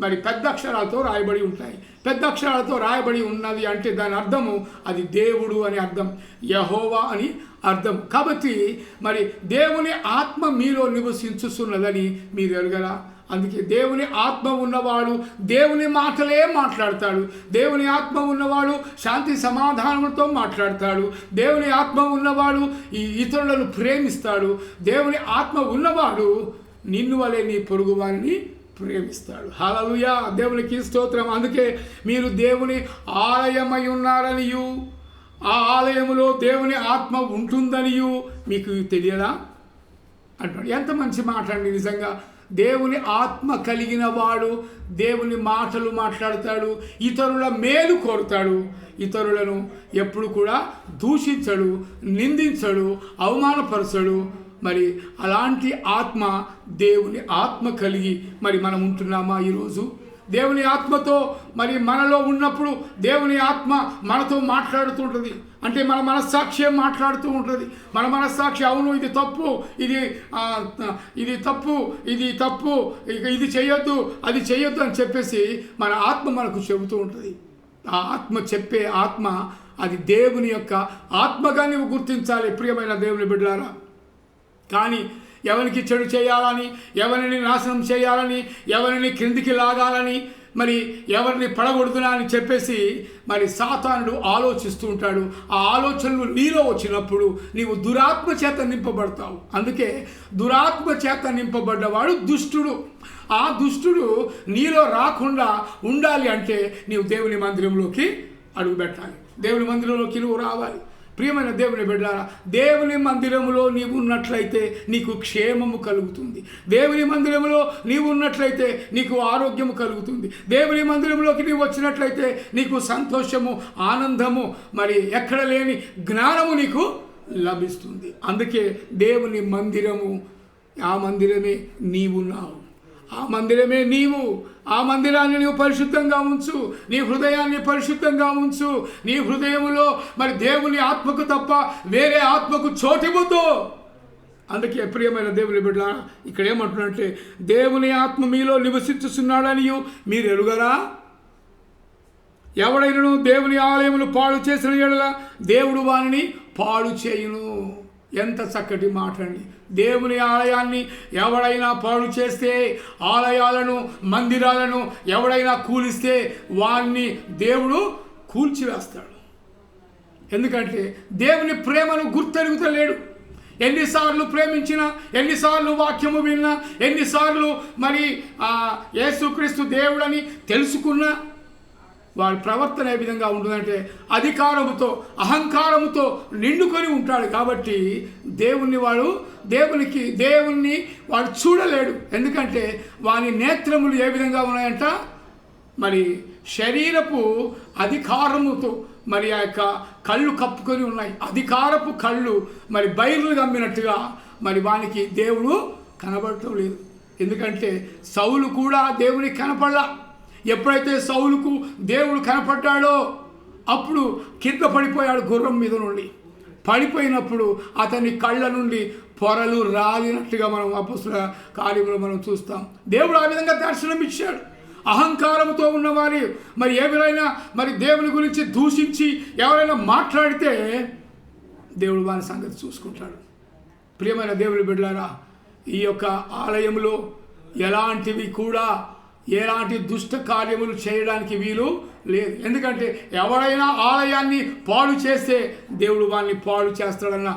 మరి పెద్ద అక్షరాలతో రాయబడి ఉంటాయి. పెద్ద అక్షరాలతో రాయబడి ఉన్నది అంటే దాని అర్థము అది దేవుడు అని అర్థం, యెహోవా అని అర్థం. కాబట్టి మరి దేవుని ఆత్మ మీలో నివసించుతున్నదని మీరు ఎరుగరా? అందుకే దేవుని ఆత్మ ఉన్నవాడు దేవుని మాటలే మాట్లాడతాడు. దేవుని ఆత్మ ఉన్నవాడు శాంతి సమాధానంతో మాట్లాడతాడు. దేవుని ఆత్మ ఉన్నవాడు ఈ ఇతరులను ప్రేమిస్తాడు. దేవుని ఆత్మ ఉన్నవాడు నిన్ను వలె నీ పొరుగు వారిని ప్రేమిస్తాడు. హల్లెలూయా, దేవునికి స్తోత్రం. అందుకే మీరు దేవుని ఆలయమై ఉన్నారనియు ఆ ఆలయములో దేవుని ఆత్మ ఉంటుందనియు మీకు తెలియదా అంటాడు. ఎంత మంచి మాట అండి నిజంగా. దేవుని ఆత్మ కలిగిన వాడు దేవుని మాటలు మాట్లాడతాడు, ఇతరుల మేలు కోరుతాడు, ఇతరులను ఎప్పుడు కూడా దూషించడు, నిందించడు, అవమానపరచడు. మరి అలాంటి ఆత్మ దేవుని ఆత్మ కలిగి మరి మనం ఉంటున్నామా ఈరోజు? దేవుని ఆత్మతో మరి మనలో ఉన్నప్పుడు దేవుని ఆత్మ మనతో మాట్లాడుతుంటుంది. అంటే మన మనస్సాక్షి మాట్లాడుతూ ఉంటుంది. మన మనస్సాక్షి అవును ఇది తప్పు, ఇది తప్పు, ఇది తప్పు, ఇది చేయొద్దు, అది చేయొద్దు అని చెప్పేసి మన ఆత్మ మనకు చెబుతూ ఉంటుంది. ఆ ఆత్మ చెప్పే ఆత్మ అది దేవుని యొక్క ఆత్మగా నువ్వు గుర్తించాలి ప్రియమైన దేవుని బిడ్డలారా. కానీ ఎవరికి చెడు చేయాలని, ఎవరిని నాశనం చేయాలని, ఎవరిని క్రిందికి లాగాలని, మరి ఎవరిని పడగొడుతున్నా అని చెప్పేసి మరి సాతానుడు ఆలోచిస్తూ ఉంటాడు. ఆ ఆలోచనలు నీలో వచ్చినప్పుడు నీవు దురాత్మ చేత నింపబడతావు. అందుకే దురాత్మ చేత నింపబడ్డవాడు దుష్టుడు. ఆ దుష్టుడు నీలో రాకుండా ఉండాలి అంటే నీవు దేవుని మందిరంలోకి అడుగుపెట్టాలి. దేవుని మందిరంలోకి నువ్వు రావాలి. ప్రియమైన దేవుని బిడ్డలారా, దేవుని మందిరములో నీవు ఉన్నట్లయితే నీకు క్షేమము కలుగుతుంది. దేవుని మందిరములో నీవు ఉన్నట్లయితే నీకు ఆరోగ్యము కలుగుతుంది. దేవుని మందిరంలోకి నీవు వచ్చినట్లయితే నీకు సంతోషము, ఆనందము, మరి ఎక్కడ లేని జ్ఞానము నీకు లభిస్తుంది. అందుకే దేవుని మందిరము, ఆ మందిరమే నీవున్నావు, ఆ మందిరమే నీవు. ఆ మందిరాన్ని నీవు పరిశుద్ధంగా ఉంచు, నీ హృదయాన్ని పరిశుద్ధంగా ఉంచు. నీ హృదయములో మరి దేవుని ఆత్మకు తప్ప వేరే ఆత్మకు చోటివ్వద్దు. అందుకే ప్రియమైన దేవుని బిడ్డ ఇక్కడ ఏమంటున్నట్టే, దేవుని ఆత్మ మీలో నివసించుచున్నాడని మీరు ఎరుగరా? ఎవడైనను దేవుని ఆలయములు పాడు చేసిన యెడల దేవుడు వానిని పాడు చేయును. ఎంత చక్కటి మాట అండి. దేవుని ఆలయాన్ని ఎవడైనా పాడు చేస్తే, ఆలయాలను, మందిరాలను ఎవడైనా కూలిస్తే వారిని దేవుడు కూల్చివేస్తాడు. ఎందుకంటే దేవుని ప్రేమను గుర్తెరుగుతలేడు. ఎన్నిసార్లు ప్రేమించినా, ఎన్నిసార్లు వాక్యము విన్నా, ఎన్నిసార్లు మరి యేసుక్రీస్తు దేవుడని తెలుసుకున్నా వాడి ప్రవర్తన ఏ విధంగా ఉంటుందంటే అధికారముతో, అహంకారముతో నిండుకొని ఉంటాడు. కాబట్టి దేవుణ్ణి వాడు చూడలేడు. ఎందుకంటే వాని నేత్రములు ఏ విధంగా ఉన్నాయంట, మరి శరీరపు అధికారముతో మరి ఆ యొక్క కళ్ళు కప్పుకొని ఉన్నాయి. అధికారపు కళ్ళు మరి బైర్లు గమ్మినట్టుగా మరి వానికి దేవుడు కనబడటం లేదు. ఎందుకంటే సౌలు కూడా దేవునికి కనపడలా. ఎప్పుడైతే సౌలుకు దేవుడు కనపడ్డాడో అప్పుడు కింద పడిపోయాడు గుర్రం మీద నుండి. పడిపోయినప్పుడు అతని కళ్ళ నుండి పొరలు రాలినట్టుగా మనం అపొస్తలుల కార్యములో మనం చూస్తాం. దేవుడు ఆ విధంగా దర్శనం ఇచ్చాడు. అహంకారంతో ఉన్నవారి మరి ఎవరైనా మరి దేవుని గురించి దూషించి ఎవరైనా మాట్లాడితే దేవుడు వారి సంగతి చూసుకుంటాడు. ప్రియమైన దేవుని బిడ్డలారా, ఈ యొక్క ఆలయంలో ఎలాంటి దుష్ట కార్యములు చేయడానికి వీలు లేదు. ఎందుకంటే ఎవరైనా ఆలయాన్ని పాడు చేస్తే దేవుడు వారిని పాడు చేస్తాడన్న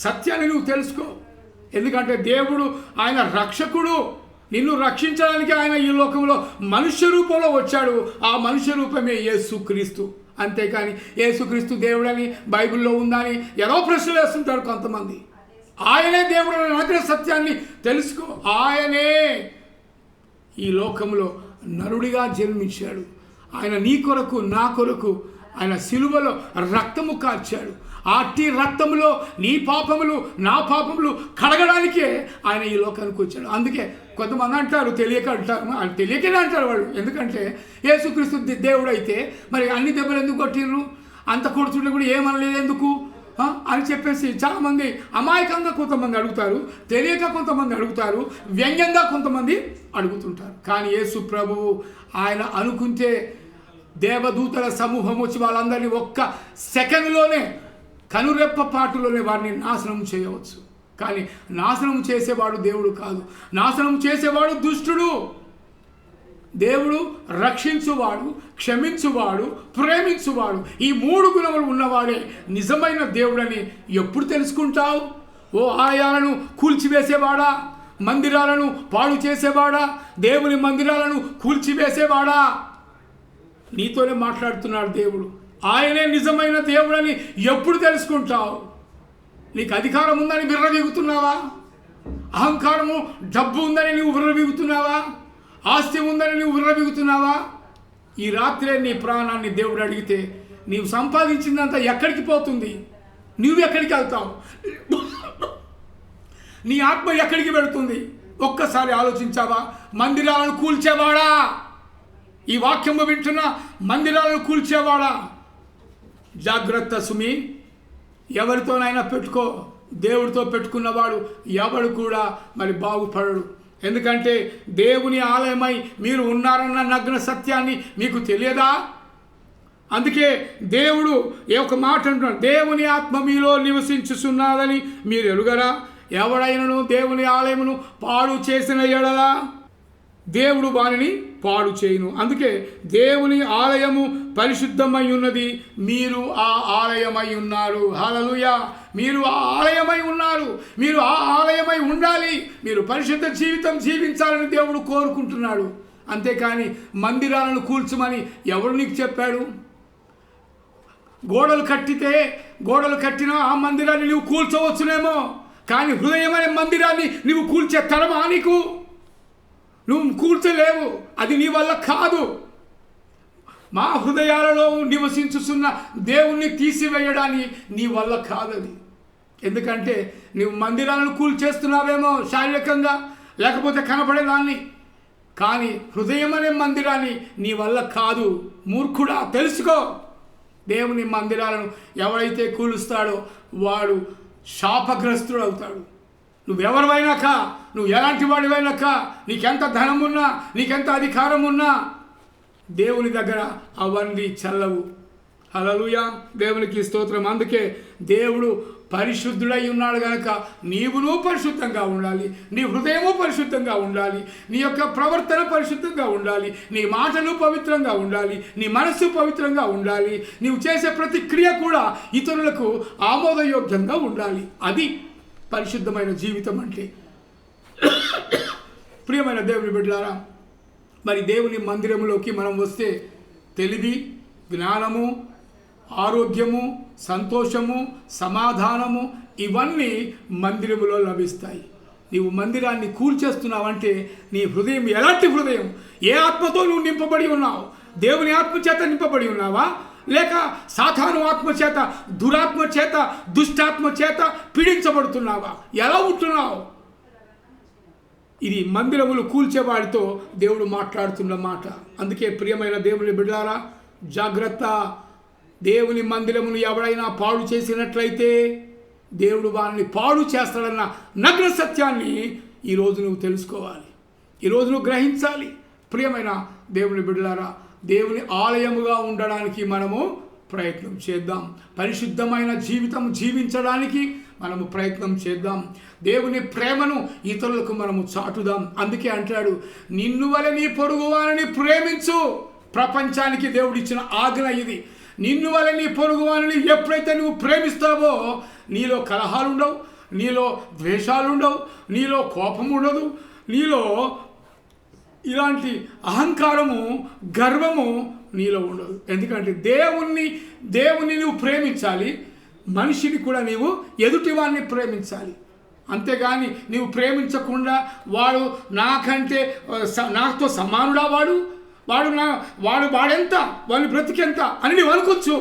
సత్యాన్ని నువ్వు తెలుసుకో. ఎందుకంటే దేవుడు ఆయన రక్షకుడు. నిన్ను రక్షించడానికి ఆయన ఈ లోకంలో మనుష్య రూపంలో వచ్చాడు. ఆ మనుష్య రూపమే యేసుక్రీస్తు. అంతేకాని యేసుక్రీస్తు దేవుడని బైబిల్లో ఉందని ఏదో ప్రశ్నలు వేస్తుంటారు కొంతమంది. ఆయనే దేవుడు అనే సత్యాన్ని తెలుసుకో. ఆయనే ఈ లోకంలో నరుడిగా జన్మించాడు. ఆయన నీ కొరకు, నా కొరకు ఆయన సిలువలో రక్తము కార్చాడు. అట్టి రక్తములో నీ పాపములు, నా పాపములు కడగడానికే ఆయన ఈ లోకానికి వచ్చాడు. అందుకే కొంతమంది అంటారు, తెలియకనే అంటారు వాళ్ళు. ఎందుకంటే యేసుక్రీస్తు దేవుడు అయితే మరి అన్ని దెబ్బలు ఎందుకు కొట్టిర్రు, అంత కొడుతుంటే కూడా ఏమనలేదు ఎందుకు అని చెప్పేసి చాలామంది అమాయకంగా కొంతమంది అడుగుతారు, తెలియక కొంతమంది అడుగుతారు, వ్యంగ్యంగా కొంతమంది అడుగుతుంటారు. కానీ యేసు ప్రభువు ఆయన అనుకుంటే దేవదూతల సమూహం వచ్చి వాళ్ళందరినీ ఒక్క సెకండ్లోనే, కనురెప్ప పాటులోనే వారిని నాశనం చేయవచ్చు. కానీ నాశనం చేసేవాడు దేవుడు కాదు, నాశనం చేసేవాడు దుష్టుడు. దేవుడు రక్షించువాడు, క్షమించువాడు, ప్రేమించువాడు. ఈ 3 గుణములు ఉన్నవాడే నిజమైన దేవుడని ఎప్పుడు తెలుసుకుంటావు? ఓ ఆలయాలను కూల్చివేసేవాడా, మందిరాలను పాడు చేసేవాడా, దేవుని మందిరాలను కూల్చివేసేవాడా, నీతోనే మాట్లాడుతున్నాడు దేవుడు. ఆయనే నిజమైన దేవుడని ఎప్పుడు తెలుసుకుంటావు? నీకు అధికారం ఉందని విర్రవీగుతున్నావా? అహంకారము, డబ్బు ఉందని నువ్వు విర్రవీగుతున్నావా? ఆస్తి ఉందని నువ్వు విర్రవీగుతున్నావా? ఈ రాత్రే నీ ప్రాణాన్ని దేవుడు అడిగితే నీవు సంపాదించిందంతా ఎక్కడికి పోతుంది? నువ్వు ఎక్కడికి వెళ్తావు? నీ ఆత్మ ఎక్కడికి వెళుతుంది? ఒక్కసారి ఆలోచించావా? మందిరాలను కూల్చేవాడా, ఈ వాక్యము వింటున్నా మందిరాలను కూల్చేవాడా, జాగ్రత్త సుమి. ఎవరితోనైనా పెట్టుకో, దేవుడితో పెట్టుకున్నవాడు ఎవడు కూడా మరి బాగుపడడు. ఎందుకంటే దేవుని ఆలయమై మీరు ఉన్నారన్న నగ్న సత్యాన్ని మీకు తెలియదా? అందుకే దేవుడు ఒక మాట అంటున్నాడు, దేవుని ఆత్మ మీలో నివసించుచున్నదని మీరు ఎరుగరా? ఎవడైనను దేవుని ఆలయమును పాడు చేసిన యెడల దేవుడు వారిని పాడు చేయును. అందుకే దేవుని ఆలయము పరిశుద్ధమై ఉన్నది, మీరు ఆ ఆలయమై ఉన్నారు. హల్లెలూయా! మీరు ఆ ఆలయమై ఉన్నారు, మీరు ఆ ఆలయమై ఉండాలి. మీరు పరిశుద్ధ జీవితం జీవించాలని దేవుడు కోరుకుంటున్నాడు. అంతేకాని మందిరాలను కూల్చమని ఎవడు నీకు చెప్పాడు? గోడలు కట్టిన ఆ మందిరాన్ని నువ్వు కూల్చవచ్చునేమో, కానీ హృదయం అనే మందిరాన్ని నువ్వు కూల్చే తరమా నీకు? నువ్వు కూల్చలేవు, అది నీ వల్ల కాదు. మా హృదయాలలో నివసించుతున్న దేవుణ్ణి తీసివేయడాన్ని నీ వల్ల కాదది. ఎందుకంటే నువ్వు మందిరాలను కూల్చేస్తున్నావేమో శారీరకంగా, లేకపోతే కనపడేదాన్ని, కానీ హృదయం అనే మందిరాన్ని నీ వల్ల కాదు. మూర్ఖుడా, తెలుసుకో. దేవుని మందిరాలను ఎవరైతే కూలుస్తాడో వాడు శాపగ్రస్తుడు అవుతాడు. నువ్వెవరివైనాక, నువ్వు ఎలాంటి వాడివైనాక, నీకెంత ధనం ఉన్నా, నీకెంత అధికారం ఉన్నా దేవుని దగ్గర అవన్నీ చల్లవు. హల్లెలూయా, దేవునికి స్తోత్రం. అందుకే దేవుడు పరిశుద్ధుడై ఉన్నాడు కనుక నీవును పరిశుద్ధంగా ఉండాలి, నీ హృదయము పరిశుద్ధంగా ఉండాలి, నీ యొక్క ప్రవర్తన పరిశుద్ధంగా ఉండాలి, నీ మాటలు పవిత్రంగా ఉండాలి, నీ మనస్సు పవిత్రంగా ఉండాలి, నీవు చేసే ప్రతి క్రియ కూడా ఇతరులకు ఆమోదయోగ్యంగా ఉండాలి. అది పరిశుద్ధమైన జీవితం అంటే. ప్రియమైన దేవుని బిడ్డలారా, మరి దేవుని మందిరంలోకి మనం వస్తే తెలివి, జ్ఞానము, ఆరోగ్యము, సంతోషము, సమాధానము ఇవన్నీ మందిరములో లభిస్తాయి. నీవు మందిరాన్ని కూల్చేస్తున్నావంటే నీ హృదయం ఎలాంటి హృదయం? ఏ ఆత్మతో నువ్వు నింపబడి ఉన్నావు? దేవుని ఆత్మచేత నింపబడి ఉన్నావా, లేక సాతాను ఆత్మచేత, దురాత్మ చేత, దుష్టాత్మ చేత పీడించబడుతున్నావా? ఎలా ఉంటున్నావు? ఇది మందిరములు కూల్చేవాడితో దేవుడు మాట్లాడుతున్న మాట. అందుకే ప్రియమైన దేవుని బిడ్డలారా, జాగ్రత్త. దేవుని మందిరమును ఎవరైనా పాడు చేసినట్లయితే దేవుడు వారిని పాడు చేస్తాడన్న నగ్న సత్యాన్ని ఈరోజు నువ్వు తెలుసుకోవాలి, ఈరోజు నువ్వు గ్రహించాలి. ప్రియమైన దేవుని బిడ్డలారా, దేవుని ఆలయముగా ఉండడానికి మనము ప్రయత్నం చేద్దాం. పరిశుద్ధమైన జీవితం జీవించడానికి మనము ప్రయత్నం చేద్దాం. దేవుని ప్రేమను ఇతరులకు మనము చాటుదాం. అందుకే అంటాడు, నిన్ను వలె నీ పొరుగు వారిని ప్రేమించు. ప్రపంచానికి దేవుడిచ్చిన ఆజ్ఞ ఇది. నిన్ను వలె నీ పొరుగు వారిని ఎప్పుడైతే నువ్వు ప్రేమిస్తావో నీలో కలహాలు ఉండవు, నీలో ద్వేషాలు ఉండవు, నీలో కోపం ఉండదు, నీలో ఇలాంటి అహంకారము, గర్వము నీలో ఉండదు. ఎందుకంటే దేవుణ్ణి నువ్వు ప్రేమించాలి, మనిషిని కూడా నీవు ఎదుటివాడిని ప్రేమించాలి. అంతేగాని నీవు ప్రేమించకుండా వాడు నాకంటే నాతో సమానుడా, వాడెంత, వాడి బ్రతికెంత అని నువ్వు అనుకోవచ్చు.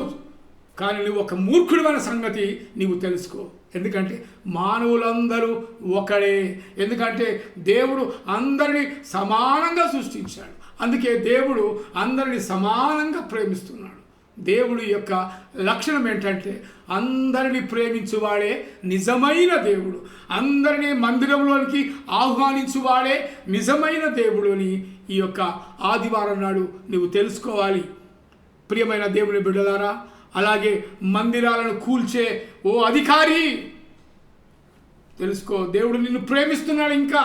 కానీ నువ్వు ఒక మూర్ఖుడు అనే సంగతి నీవు తెలుసుకో. ఎందుకంటే మానవులందరూ ఒకడే. ఎందుకంటే దేవుడు అందరినీ సమానంగా సృష్టించాడు. అందుకే దేవుడు అందరినీ సమానంగా ప్రేమిస్తున్నాడు. దేవుడి యొక్క లక్షణం ఏంటంటే అందరినీ ప్రేమించువాడే నిజమైన దేవుడు, అందరినీ మందిరంలోనికి ఆహ్వానించువాడే నిజమైన దేవుడు అని ఈ యొక్క ఆదివారం నాడు నువ్వు తెలుసుకోవాలి. ప్రియమైన దేవుని బిడ్డలారా, అలాగే మందిరాలను కూల్చే ఓ అధికారి తెలుసుకో, దేవుడు నిన్ను ప్రేమిస్తున్నాడు. ఇంకా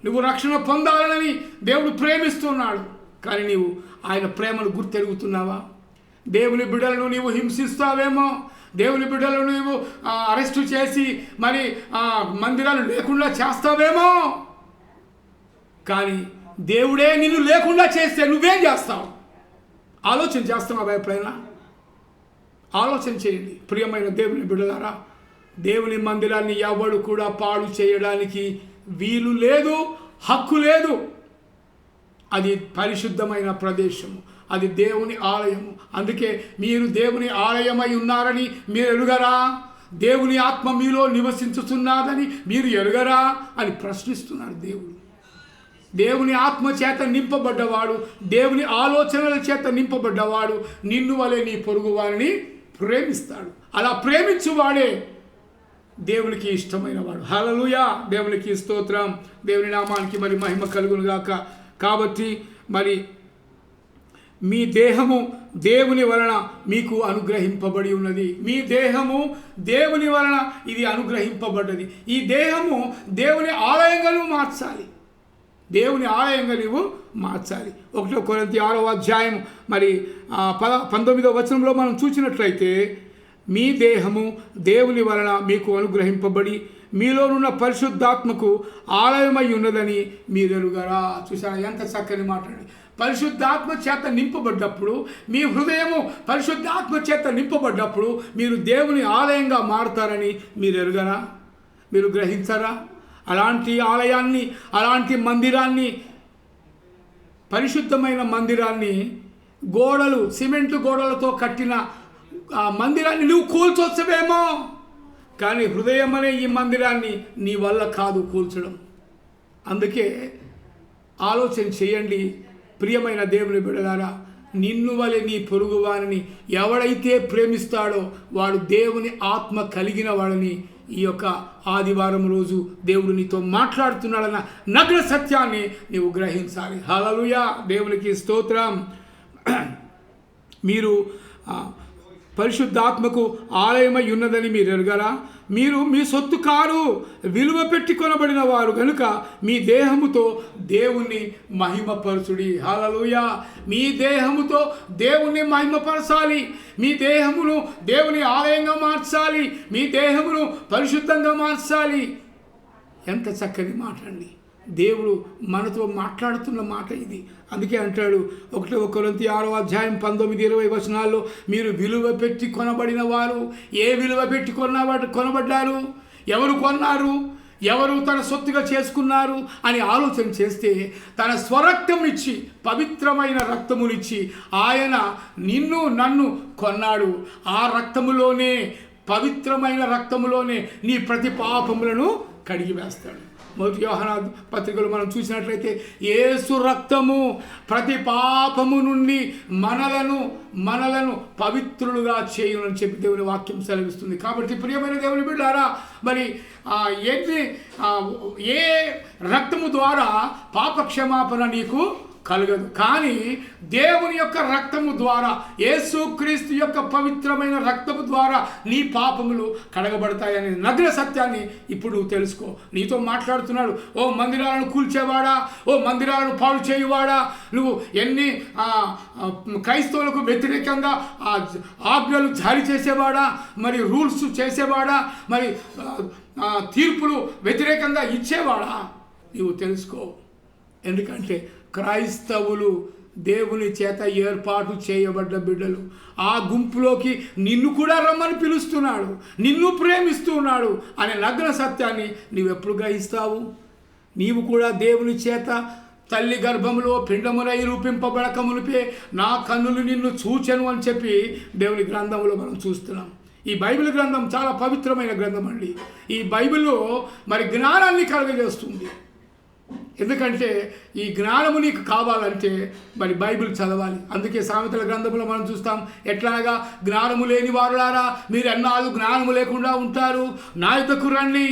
నువ్వు రక్షణ పొందాలని దేవుడు ప్రేమిస్తున్నాడు. కానీ నీవు ఆయన ప్రేమను గుర్తెరుగుతున్నావా? దేవుని బిడ్డలను నీవు హింసిస్తావేమో, దేవుని బిడ్డలను నీవు అరెస్టు చేసి మరి మందిరాలు లేకుండా చేస్తావేమో. కానీ దేవుడే నిన్ను లేకుండా చేస్తే నువ్వేం చేస్తావు? ఆలోచన చేస్తున్నావా? ఎప్పుడైనా ఆలోచన చేయండి. ప్రియమైన దేవుని బిడ్డలారా, దేవుని మందిరాన్ని ఎవడు కూడా పాడు చేయడానికి వీలు లేదు, హక్కు లేదు. అది పరిశుద్ధమైన ప్రదేశము, అది దేవుని ఆలయము. అందుకే మీరు దేవుని ఆలయమై ఉన్నారని మీరు ఎరుగరా? దేవుని ఆత్మ మీలో నివసించుతున్నదని మీరు ఎరుగరా అని ప్రశ్నిస్తున్నాడు దేవుడు. దేవుని ఆత్మ చేత నింపబడ్డవాడు, దేవుని ఆలోచనల చేత నింపబడ్డవాడు నిన్ను వలె నీ పొరుగు వారిని ప్రేమిస్తాడు. అలా ప్రేమించువాడే దేవునికి ఇష్టమైన వాడు. హల్లెలూయా, దేవునికి స్తోత్రం. దేవుని నామానికి మరి మహిమ కలుగును గాక. కాబట్టి మరి మీ దేహము దేవుని వలన మీకు అనుగ్రహింపబడి ఉన్నది. మీ దేహము దేవుని వలన ఇది అనుగ్రహింపబడ్డది. ఈ దేహము దేవుని ఆలయంగా నువ్వు మార్చాలి, దేవుని ఆలయంగా నువ్వు మార్చాలి. 1 కొరింథీ 6వ అధ్యాయం మరి 19వ వచనంలో మనం చూసినట్లయితే, మీ దేహము దేవుని వలన మీకు అనుగ్రహింపబడి మీలోనున్న పరిశుద్ధాత్మకు ఆలయమై ఉన్నదని మీరెరుగరా. చూసారా ఎంత చక్కని మాట్లాడి. పరిశుద్ధాత్మ చేత నింపబడ్డప్పుడు, మీ హృదయము పరిశుద్ధాత్మ చేత నింపబడ్డప్పుడు మీరు దేవుని ఆలయంగా మారుతారని మీరు ఎరుగరా? మీరు గ్రహించరా? అలాంటి ఆలయాన్ని, అలాంటి మందిరాన్ని, పరిశుద్ధమైన మందిరాన్ని, గోడలు సిమెంట్ గోడలతో కట్టిన ఆ మందిరాన్ని నువ్వు కూల్చొచ్చవేమో, కానీ హృదయం అనే ఈ మందిరాన్ని నీ వల్ల కాదు కూల్చడం. అందుకే ఆలోచన చేయండి ప్రియమైన దేవుని బిడ్డలారా. నిన్ను వలె నీ పొరుగు వారిని ఎవడైతే ప్రేమిస్తాడో వాడు దేవుని ఆత్మ కలిగిన వాడని ఈ యొక్క ఆదివారం రోజు దేవుడు నీతో మాట్లాడుతున్నాడన్న నగ్న సత్యాన్ని నీవు గ్రహించాలి. హల్లెలూయా, దేవునికి స్తోత్రం. మీరు పరిశుద్ధాత్మకు ఆలయమై ఉన్నదని మీరు ఎరగరా? మీరు మీ సొత్తు కారు, విలువ పెట్టి కొనబడిన వారు కనుక మీ దేహముతో దేవుణ్ణి మహిమపరచుడి. హల్లెలూయా. మీ దేహముతో దేవుణ్ణి మహిమపరచాలి. మీ దేహమును దేవుని ఆలయంగా మార్చాలి. మీ దేహమును పరిశుద్ధంగా మార్చాలి. ఎంత చక్కని మాట అండి. దేవుడు మనతో మాట్లాడుతున్న మాట ఇది. అందుకే అంటాడు 1 కొరింథీ 6:19-20 మీరు విలువ పెట్టి కొనబడిన వారు. ఏ విలువ పెట్టి కొనబడ్డారు? ఎవరు కొన్నారు? ఎవరు తన సొత్తుగా చేసుకున్నారు అని ఆలోచన చేస్తే, తన స్వరక్తం ఇచ్చి, పవిత్రమైన రక్తమునిచ్చి ఆయన నిన్ను నన్ను కొన్నాడు. ఆ రక్తములోనే, పవిత్రమైన రక్తములోనే నీ ప్రతి పాపములను కడిగి వేస్తాడు. మొదటి యోహాను పత్రికలు మనం చూసినట్లయితే యేసు రక్తము ప్రతి పాపము నుండి మనలను పవిత్రులుగా చేయునని చెప్పి దేవుని వాక్యం సెలవిస్తుంది. కాబట్టి ప్రియమైన దేవుని బిడ్డారా, మరి ఏ రక్తము ద్వారా పాప క్షమాపణ నీకు కలగదు. కానీ దేవుని యొక్క రక్తము ద్వారా, యేసుక్రీస్తు యొక్క పవిత్రమైన రక్తము ద్వారా నీ పాపములు కడగబడతాయనే నగ్న సత్యాన్ని ఇప్పుడు నువ్వు తెలుసుకో. నీతో మాట్లాడుతున్నాడు. ఓ మందిరాలను కూల్చేవాడా, ఓ మందిరాలను పాడు చేయువాడా, నువ్వు ఎన్ని క్రైస్తవులకు వ్యతిరేకంగా ఆజ్ఞలు జారీ చేసేవాడా, మరి రూల్స్ చేసేవాడా, మరి తీర్పులు వ్యతిరేకంగా ఇచ్చేవాడా, నువ్వు తెలుసుకో. ఎందుకంటే క్రైస్తవులు దేవుని చేత ఏర్పాటు చేయబడ్డ బిడ్డలు. ఆ గుంపులోకి నిన్ను కూడా రమ్మని పిలుస్తున్నాడు, నిన్ను ప్రేమిస్తున్నాడు అనే నగ్న సత్యాన్ని నీవెప్పుడు గ్రహిస్తావు? నీవు కూడా దేవుని చేత తల్లి గర్భములో పిండమునై రూపింపబడక మునిపే నా కన్నులు నిన్ను చూచెను అని చెప్పి దేవుని గ్రంథంలో మనం చూస్తున్నాం. ఈ బైబిల్ గ్రంథం చాలా పవిత్రమైన గ్రంథం అండి. ఈ బైబిల్లో మరి జ్ఞానాన్ని కలుగజేస్తుంది. ఎందుకంటే ఈ జ్ఞానము నీకు కావాలంటే మరి బైబిల్ చదవాలి. అందుకే సామెతల గ్రంథంలో మనం చూస్తాం, ఎట్లాగా జ్ఞానము లేని వారులారా మీరు ఎన్నాళ్ళు జ్ఞానము లేకుండా ఉంటారు, నా యొద్దకు రండి,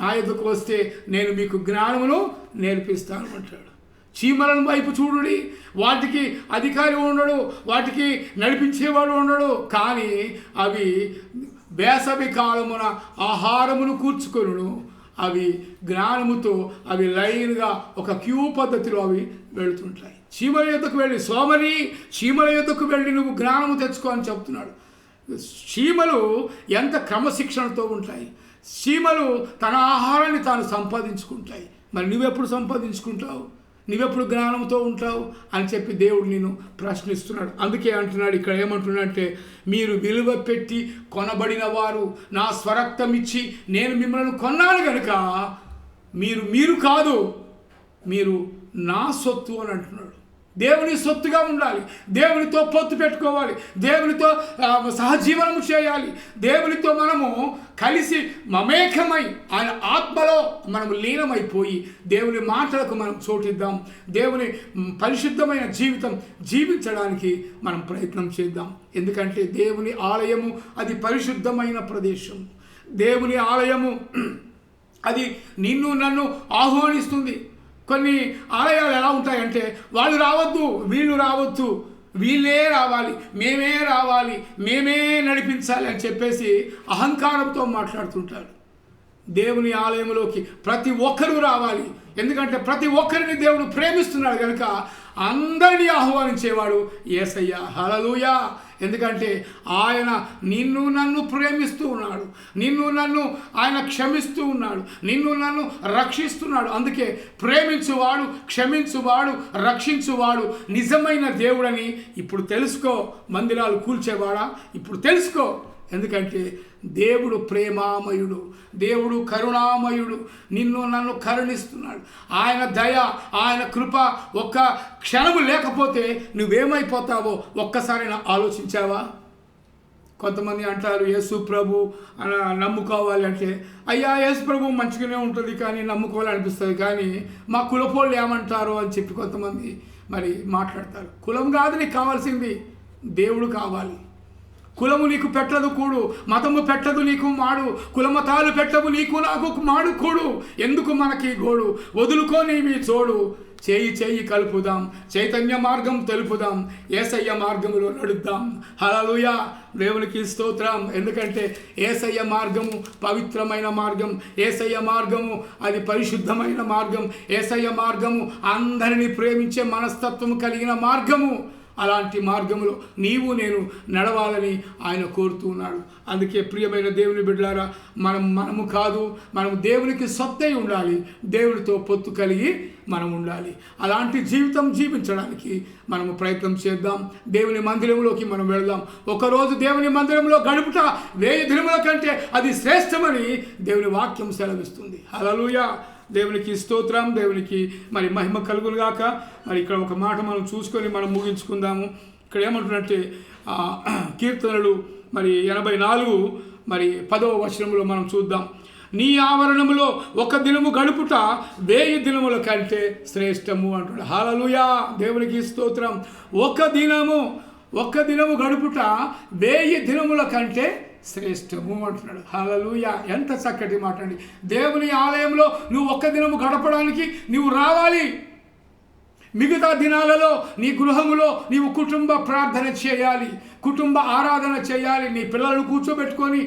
నా యొద్దకు వస్తే నేను మీకు జ్ఞానమును నేర్పిస్తాను అంటాడు. చీమలను వైపు చూడుడి, వాటికి అధికారి ఉండడు, వాటికి నడిపించేవాడు ఉండడు, కానీ అవి వేసవి కాలమున ఆహారమును కూర్చుకొనును. అవి జ్ఞానముతో అవి లైన్గా ఒక క్యూ పద్ధతిలో అవి వెళుతుంటాయి. చీమల యొద్దకు వెళ్ళి, సోమరి చీమల యొద్దకు వెళ్ళి నువ్వు జ్ఞానము తెచ్చుకో అని చెప్తున్నాడు. చీమలు ఎంత క్రమశిక్షణతో ఉంటాయి. చీమలు తన ఆహారాన్ని తాను సంపాదించుకుంటాయి. మరి నువ్వెప్పుడు సంపాదించుకుంటావు? నువ్వెప్పుడు జ్ఞానంతో ఉంటావు అని చెప్పి దేవుడు నేను ప్రశ్నిస్తున్నాడు. అందుకే అంటున్నాడు ఇక్కడ, ఏమంటున్నాడంటే మీరు విలువ పెట్టి కొనబడిన వారు, నా స్వరక్తం ఇచ్చి నేను మిమ్మల్ని కొన్నాను కనుక మీరు కాదు, మీరు నా సొత్తు అని అంటున్నాడు. దేవుని సొత్తుగా ఉండాలి, దేవునితో పొత్తు పెట్టుకోవాలి, దేవునితో సహజీవనము చేయాలి, దేవునితో మనము కలిసి మమేకమై ఆయన ఆత్మలో మనము లీనమైపోయి దేవుని మాటలకు మనం చోటిద్దాం. దేవుని పరిశుద్ధమైన జీవితం జీవించడానికి మనం ప్రయత్నం చేద్దాం. ఎందుకంటే దేవుని ఆలయము అది పరిశుద్ధమైన ప్రదేశం. దేవుని ఆలయము అది నిన్ను నన్ను ఆహ్వానిస్తుంది. కొన్ని ఆలయాలు ఎలా ఉంటాయంటే వాళ్ళు రావద్దు, వీళ్ళు రావద్దు, వీళ్ళే రావాలి, మేమే నడిపించాలి అని చెప్పేసి అహంకారంతో మాట్లాడుతుంటారు. దేవుని ఆలయంలోకి ప్రతి ఒక్కరూ రావాలి. ఎందుకంటే ప్రతి ఒక్కరిని దేవుడు ప్రేమిస్తున్నాడు కనుక అందరినీ ఆహ్వానించేవాడు యేసయ్య. హల్లెలూయా. ఎందుకంటే ఆయన నిన్ను నన్ను ప్రేమిస్తూ ఉన్నాడు, నిన్ను నన్ను ఆయన క్షమిస్తూ ఉన్నాడు, నిన్ను నన్ను రక్షిస్తున్నాడు. అందుకే ప్రేమించువాడు, క్షమించువాడు, రక్షించువాడు నిజమైన దేవుడని ఇప్పుడు తెలుసుకో. మందిరాలు కూల్చేవాడా, ఇప్పుడు తెలుసుకో. ఎందుకంటే దేవుడు ప్రేమామయుడు, దేవుడు కరుణామయుడు, నిన్ను నన్ను కరుణిస్తున్నాడు. ఆయన దయ, ఆయన కృప ఒక్క క్షణము లేకపోతే నువ్వేమైపోతావో ఒక్కసారి ఆలోచించావా? కొంతమంది అంటారు యేసు ప్రభు నమ్ముకోవాలి అంటే, అయ్యా యేసు ప్రభు మంచిగానే ఉంటుంది కానీ నమ్ముకోవాలనిపిస్తుంది, కానీ మా కులపోళ్ళు ఏమంటారు అని చెప్పి కొంతమంది మరి మాట్లాడతారు. కులం కాదు నీకు కావాల్సింది, దేవుడు కావాలి. కులము నీకు పెట్టదు కూడు, మతము పెట్టదు నీకు మాడు, కులమతాలు పెట్టవు నీకు నాకు మాడు కూడు. ఎందుకు మనకి గోడు, వదులుకొని మీ చోడు. చేయి చేయి కలుపుదాం, చైతన్య మార్గం తెలుపుదాం, యేసయ్య మార్గములో నడుద్దాం. హల్లెలూయా, దేవునికి స్తోత్రం. ఎందుకంటే యేసయ్య మార్గము పవిత్రమైన మార్గం, యేసయ్య మార్గము అది పరిశుద్ధమైన మార్గం, యేసయ్య మార్గము అందరినీ ప్రేమించే మనస్తత్వం కలిగిన మార్గము. అలాంటి మార్గంలో నీవు నేను నడవాలని ఆయన కోరుతున్నాడు. అందుకే ప్రియమైన దేవుని బిడ్డలారా, మనము కాదు, మనం దేవునికి సొత్తై ఉండాలి, దేవుడితో పొత్తు కలిగి మనం ఉండాలి. అలాంటి జీవితం జీవించడానికి మనము ప్రయత్నం చేద్దాం. దేవుని మందిరంలోకి మనం వెళదాం. ఒకరోజు దేవుని మందిరంలో గడుపుట 1000 దినముల కంటే అది శ్రేష్టమని దేవుని వాక్యం సెలవిస్తుంది. హల్లెలూయా, దేవునికి స్తోత్రం, దేవునికి మరి మహిమ కలుగును గాక. మరి ఇక్కడ ఒక మాట మనం చూసుకొని మనం ముగించుకుందాము. ఇక్కడ ఏమంటున్నట్టే కీర్తనలు మరి 84 మరి 10వ వచనంలో మనం చూద్దాం. నీ ఆవరణములో ఒక దినము గడుపుట 1000 దినముల కంటే శ్రేష్టము అంటున్నాడు. హల్లెలూయా, దేవునికి స్తోత్రం. ఒక దినము గడుపుట 1000 దినముల కంటే శ్రేష్టము అంటున్నాడు. హల్లెలూయా, ఎంత చక్కటి మాట అండి. దేవుని ఆలయంలో నువ్వు ఒక్క దినము గడపడానికి నువ్వు రావాలి. మిగతా దినాలలో నీ గృహములో నీవు కుటుంబ ప్రార్థన చేయాలి, కుటుంబ ఆరాధన చేయాలి. నీ పిల్లలను కూర్చోబెట్టుకొని,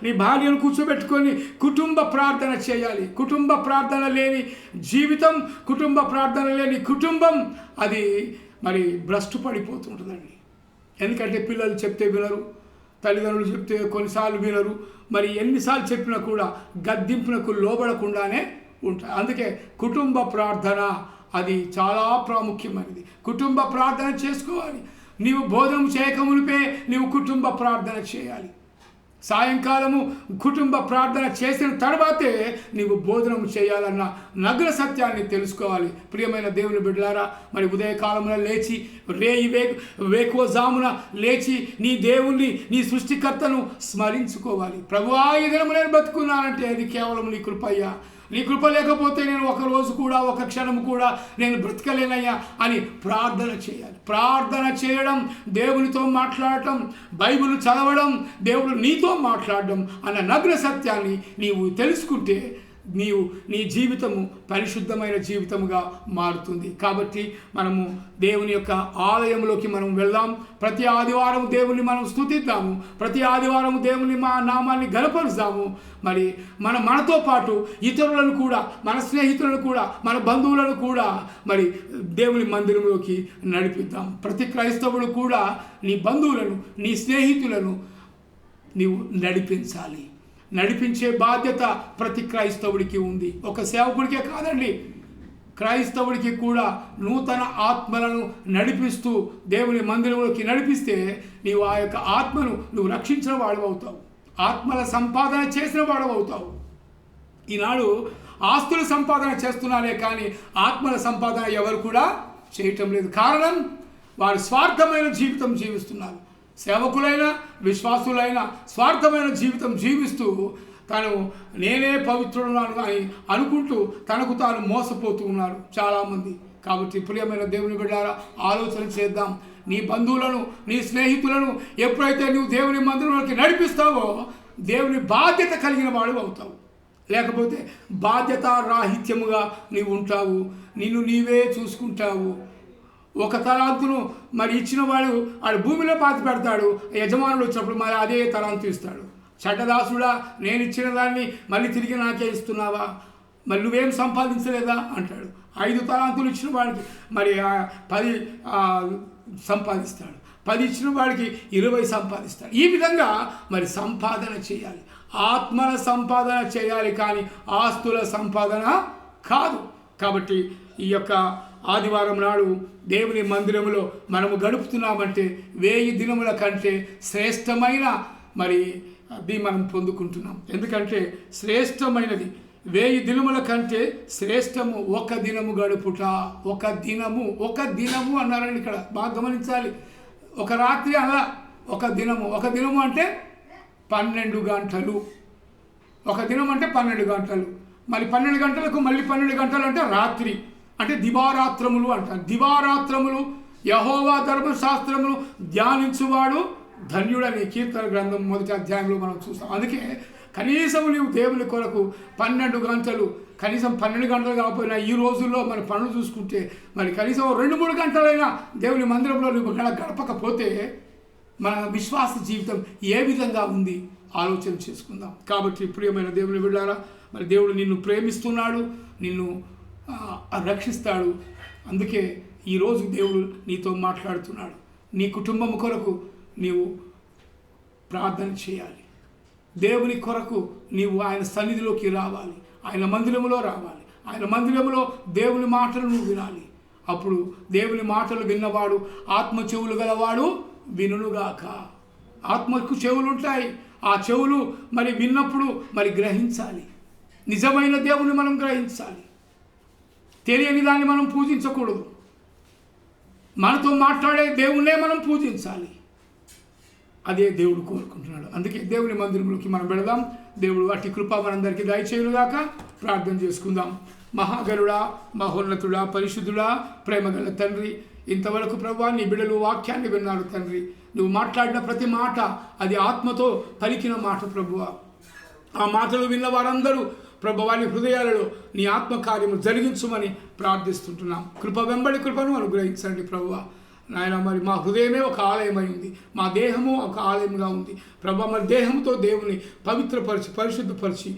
నీ భార్యను కూర్చోబెట్టుకొని కుటుంబ ప్రార్థన చేయాలి. కుటుంబ ప్రార్థన లేని జీవితం, కుటుంబ ప్రార్థన లేని కుటుంబం అది మరి భ్రష్టు పడిపోతుంటుందండి. ఎందుకంటే పిల్లలు చెప్తే వినరు, తల్లిదండ్రులు చెప్తే కొన్నిసార్లు వినరు, మరి ఎన్నిసార్లు చెప్పినా కూడా గద్దింపునకు లోబడకుండానే ఉంటాయి. అందుకే కుటుంబ ప్రార్థన అది చాలా ప్రాముఖ్యమైనది. కుటుంబ ప్రార్థన చేసుకోవాలి. నీవు భోజనం చేయకమునిపే నీవు కుటుంబ ప్రార్థన చేయాలి. సాయంకాలము కుటుంబ ప్రార్థన చేసిన తర్వాతే నీవు భోజనం చేయాలన్న నగ్న సత్యాన్ని తెలుసుకోవాలి. ప్రియమైన దేవుని బిడ్డలారా, మరి ఉదయకాలంలో లేచి వేకువజామున లేచి నీ దేవుణ్ణి, నీ సృష్టికర్తను స్మరించుకోవాలి. ప్రభువా, ఈ దినము నేను బతుకున్నానంటే అది కేవలం నీ కృపయ్యా. నీ కృప లేకపోతే నేను ఒక రోజు కూడా, ఒక క్షణం కూడా నేను బ్రతకలేనయ్యా అని ప్రార్థన చేయాలి. ప్రార్థన చేయడం, దేవునితో మాట్లాడటం, బైబిల్ చదవడం, దేవుడు నీతో మాట్లాడడం అన్న నగ్న సత్యాన్ని నీవు తెలుసుకుంటే నీ జీవితము పరిశుద్ధమైన జీవితముగా మారుతుంది. కాబట్టి మనము దేవుని యొక్క ఆలయంలోకి మనం వెళ్దాం. ప్రతి ఆదివారం దేవుని మనం స్తుతిద్దాము, ప్రతి ఆదివారం దేవుని మా నామాన్ని గణపరుస్తాము. మరి మనతో పాటు ఇతరులను కూడా, మన స్నేహితులను కూడా, మన బంధువులను కూడా మరి దేవుని మందిరంలోకి నడిపిద్దాం. ప్రతి క్రైస్తవుడు కూడా నీ బంధువులను, నీ స్నేహితులను నీవు నడిపించాలి. నడిపించే బాధ్యత ప్రతి క్రైస్తవుడికి ఉంది. ఒక సేవకుడికే కాదండి, క్రైస్తవుడికి కూడా నూతన ఆత్మలను నడిపిస్తూ దేవుని మందిరంలోకి నడిపిస్తే నీవు ఆ యొక్క ఆత్మను నువ్వు రక్షించిన వాడు అవుతావు, ఆత్మల సంపాదన చేసిన వాడు అవుతావు. ఈనాడు ఆస్తుల సంపాదన చేస్తున్నారే కానీ ఆత్మల సంపాదన ఎవరు కూడా చేయటం లేదు. కారణం, వారు స్వార్థమైన జీవితం జీవిస్తున్నారు. సేవకులైన విశ్వాసులైన స్వార్థమైన జీవితం జీవిస్తూ నేనే పవిత్రుడున్నాను అని అనుకుంటూ తనకు తాను మోసపోతూ ఉన్నారు చాలామంది. కాబట్టి ప్రియమైన దేవుని బిడ్డలారా, ఆలోచన చేద్దాం. నీ బంధువులను, నీ స్నేహితులను ఎప్పుడైతే నువ్వు దేవుని మందిరంలోకి నడిపిస్తావో దేవుని బాధ్యత కలిగిన వాడు అవుతావు. లేకపోతే బాధ్యత రాహిత్యముగా నీవు ఉంటావు, నిన్ను నీవే చూసుకుంటావు. ఒక తలాంతును మరి ఇచ్చిన వాడు భూమిలో పాతి పెడతాడు, యజమానుడు వచ్చినప్పుడు మరి అదే తలాంతు ఇస్తాడు. చెడ్డదాసుడా, నేను ఇచ్చిన దాన్ని మళ్ళీ తిరిగి నాకే ఇస్తున్నావా, మరి నువ్వేం సంపాదించలేదా అంటాడు. 5 తలాంతులు ఇచ్చిన వాడికి మరి 10 సంపాదిస్తాడు. 10 ఇచ్చిన వాడికి 20 సంపాదిస్తాడు. ఈ విధంగా మరి సంపాదన చేయాలి. ఆత్మల సంపాదన చేయాలి, కానీ ఆస్తుల సంపాదన కాదు. కాబట్టి ఈ యొక్క ఆదివారం నాడు దేవుని మందిరంలో మనము గడుపుతున్నామంటే 1000 దినముల కంటే శ్రేష్టమైన మరి అది మనం పొందుకుంటున్నాం. ఎందుకంటే శ్రేష్టమైనది 1000 దినముల కంటే శ్రేష్టము ఒక దినము గడుపుట. ఒక దినము అన్నారండి. ఇక్కడ బాగా గమనించాలి. ఒక రాత్రి అలా ఒక దినము అంటే 12 గంటలు. ఒక దినం అంటే 12 గంటలు. మరి 12 గంటలకు మళ్ళీ 12 గంటలు అంటే రాత్రి, అంటే దివారాత్రములు అంటారు. దివారాత్రములు యెహోవా ధర్మశాస్త్రములు ధ్యానించువాడు ధన్యుడని కీర్తన గ్రంథం 1వ అధ్యాయంలో మనం చూస్తాం. అందుకే కనీసం నీవు దేవుని కొరకు 12 గంటలు, కనీసం 12 గంటలు కాకపోయినా ఈ రోజుల్లో మన పనులు చూసుకుంటే మరి కనీసం 2-3 గంటలైనా దేవుని మందిరంలో నువ్వు గడపకపోతే మన విశ్వాస జీవితం ఏ విధంగా ఉంది ఆలోచన చేసుకుందాం. కాబట్టి ప్రియమైన దేవుని బిడ్డలారా, మరి దేవుడు నిన్ను ప్రేమిస్తున్నాడు, నిన్ను రక్షిస్తాడు. అందుకే ఈరోజు దేవుడు నీతో మాట్లాడుతున్నాడు. నీ కుటుంబం కొరకు నీవు ప్రార్థన చేయాలి. దేవుని కొరకు నీవు ఆయన సన్నిధిలోకి రావాలి, ఆయన మందిరములో రావాలి. ఆయన మందిరములో దేవుని మాటలు నువ్వు వినాలి. అప్పుడు దేవుని మాటలు విన్నవాడు ఆత్మ చెవులు గలవాడు వినుగాక. ఆత్మకు చెవులు ఉంటాయి. ఆ చెవులు మరి విన్నప్పుడు మరి గ్రహించాలి. నిజమైన దేవుని మనం గ్రహించాలి. తెలియని దాన్ని మనం పూజించకూడదు. మనతో మాట్లాడే దేవుణ్ణే మనం పూజించాలి. అదే దేవుడు కోరుకుంటున్నాడు. అందుకే దేవుని మందిరంలోకి మనం వెళదాం. దేవుడు అట్టి కృప మనందరికీ దయచేయుగాక. ప్రార్థన చేసుకుందాం. మహాగరుడా, మహోన్నతుడా, పరిశుద్ధుడా, ప్రేమగల తండ్రి, ఇంతవరకు ప్రభువా నీ బిడ్డలు వాక్యాన్ని విన్నారు తండ్రి. నువ్వు మాట్లాడిన ప్రతి మాట అది ఆత్మతో పలికిన మాట ప్రభువా. ఆ మాటలు విన్న వారందరూ ప్రభు వారి హృదయాలలో నీ ఆత్మకార్యము జరిగించమని ప్రార్థిస్తుంటున్నాం. కృప వెంబడి కృపను అనుగ్రహించండి ప్రభువా. నాయన మరి మా హృదయమే ఒక ఆలయమై ఉంది, మా దేహము ఒక ఆలయంగా ఉంది ప్రభు. మరి దేహంతో దేవుని పవిత్రపరిచి పరిశుద్ధపరిచి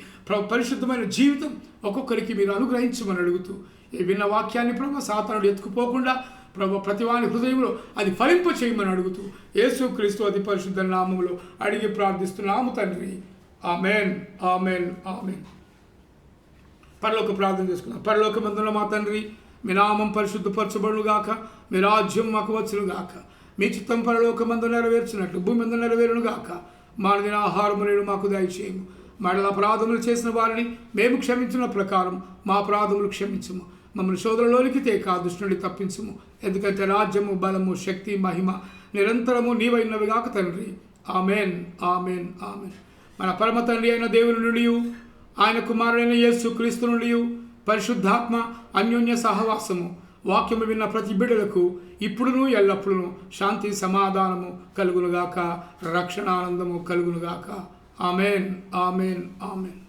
పరిశుద్ధమైన జీవితం ఒక్కొక్కరికి మీరు అనుగ్రహించమని అడుగుతూ ఈ విన్న వాక్యాన్ని ప్రభు సాతానుడు ఎత్తుకుపోకుండా ప్రభు ప్రతివాని హృదయంలో అది ఫలింప చేయమని అడుగుతూ యేసుక్రీస్తు అతి పరిశుద్ధ నామములో అడిగి ప్రార్థిస్తున్నాము తండ్రి. Amen, amen, amen. పరలోక ప్రార్థన చేసుకున్నాం. పరలోకమందున్న మా తండ్రి, మీ నామం పరిశుద్ధపరచబడుగాక, మీ రాజ్యం మాకు వచ్చునుగాక, మీ చిత్తం పరలోకమందు నెరవేర్చినట్లు భూమి మీద నెరవేరునుగాక. మా దిన ఆహారము నేడు మాకు దయచేయము. మరల అపరాధములు చేసిన వారిని మేము క్షమించిన ప్రకారం మా అపరాధములు క్షమించము. మమ్మల్ని శోధనలోనికి తేక దుష్టుని తప్పించము. ఎందుకంటే రాజ్యము, బలము, శక్తి, మహిమ నిరంతరము నీవైనవిగాక తండ్రి. Amen, amen, amen. మన పరమ తండ్రి అయిన దేవుని నుండి, ఆయన కుమారుడైన యేసుక్రీస్తు నుండి పరిశుద్ధాత్మ అన్యోన్య సహవాసము వాక్యము విన్న ప్రతి బిడ్డలకు ఇప్పుడును ఎల్లప్పుడూ శాంతి సమాధానము కలుగునుగాక, రక్షణ ఆనందము కలుగునుగాక. Amen, amen, amen.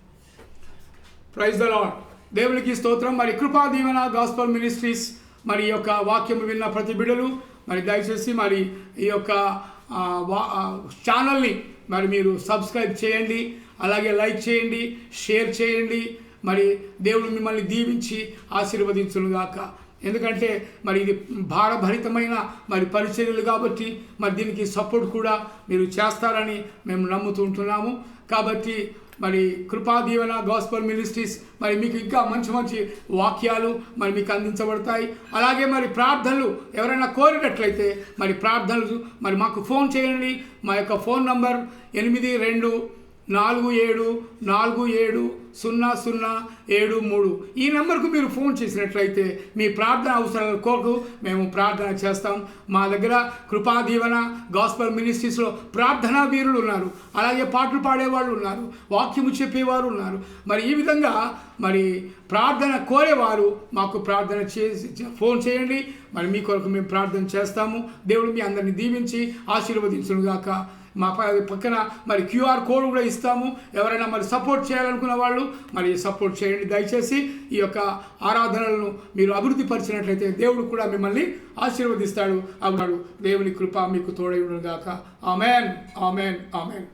Praise the Lord. దేవునికి స్తోత్రం. మరి కృపా దీవెన గాస్పల్ మినిస్ట్రీస్ మరి ఈ యొక్క వాక్యము విన్న ప్రతి బిడ్డలు మరి దయచేసి మరి ఈ యొక్క ఛానల్ని మరి మీరు సబ్స్క్రైబ్ చేయండి, అలాగే లైక్ చేయండి, షేర్ చేయండి. మరి దేవుడు మిమ్మల్ని దీవించి ఆశీర్వదించునుగాక. ఎందుకంటే మరి ఇది భారభరితమైన మరి పరిచర్యలు కాబట్టి మరి దీనికి సపోర్ట్ కూడా మీరు చేస్తారని మేము నమ్ముతుంటున్నాము. కాబట్టి మరి కృపా దీవెన గాస్పల్ మినిస్ట్రీస్ మరి మీకు ఇంకా మంచి మంచి వాక్యాలు మరి మీకు అందించబడతాయి. అలాగే మరి ప్రార్థనలు ఎవరైనా కోరినట్లయితే మరి ప్రార్థనలు మరి మాకు ఫోన్ చేయండి. మా యొక్క ఫోన్ నంబర్ 8247470073. ఈ నెంబర్కు మీరు ఫోన్ చేసినట్లయితే మీ ప్రార్థన అవసరాల కొరకు మేము ప్రార్థన చేస్తాం. మా దగ్గర కృపా దీవెన గాస్పల్ మినిస్ట్రీస్లో ప్రార్థనా వీరులు ఉన్నారు, అలాగే పాటలు పాడేవాళ్ళు ఉన్నారు, వాక్యము చెప్పేవారు ఉన్నారు. మరి ఈ విధంగా మరి ప్రార్థన కోరేవారు మాకు ప్రార్థన చేసి ఫోన్ చేయండి. మరి మీ కొరకు మేము ప్రార్థన చేస్తాము. దేవుడు మీ అందరినీ దీవించి ఆశీర్వదించునుగాక. మా పక్కన మరి QR కోడ్ కూడా ఇస్తాము. ఎవరైనా మరి సపోర్ట్ చేయాలనుకున్న వాళ్ళు మరి సపోర్ట్ చేయండి. దయచేసి ఈ యొక్క ఆరాధనలను మీరు అభివృద్ధి పరిచినట్లయితే దేవుడు కూడా మిమ్మల్ని ఆశీర్వదిస్తాడు. అవునాడు. దేవుని కృప మీకు తోడై ఉండుగాక. Amen, amen, amen.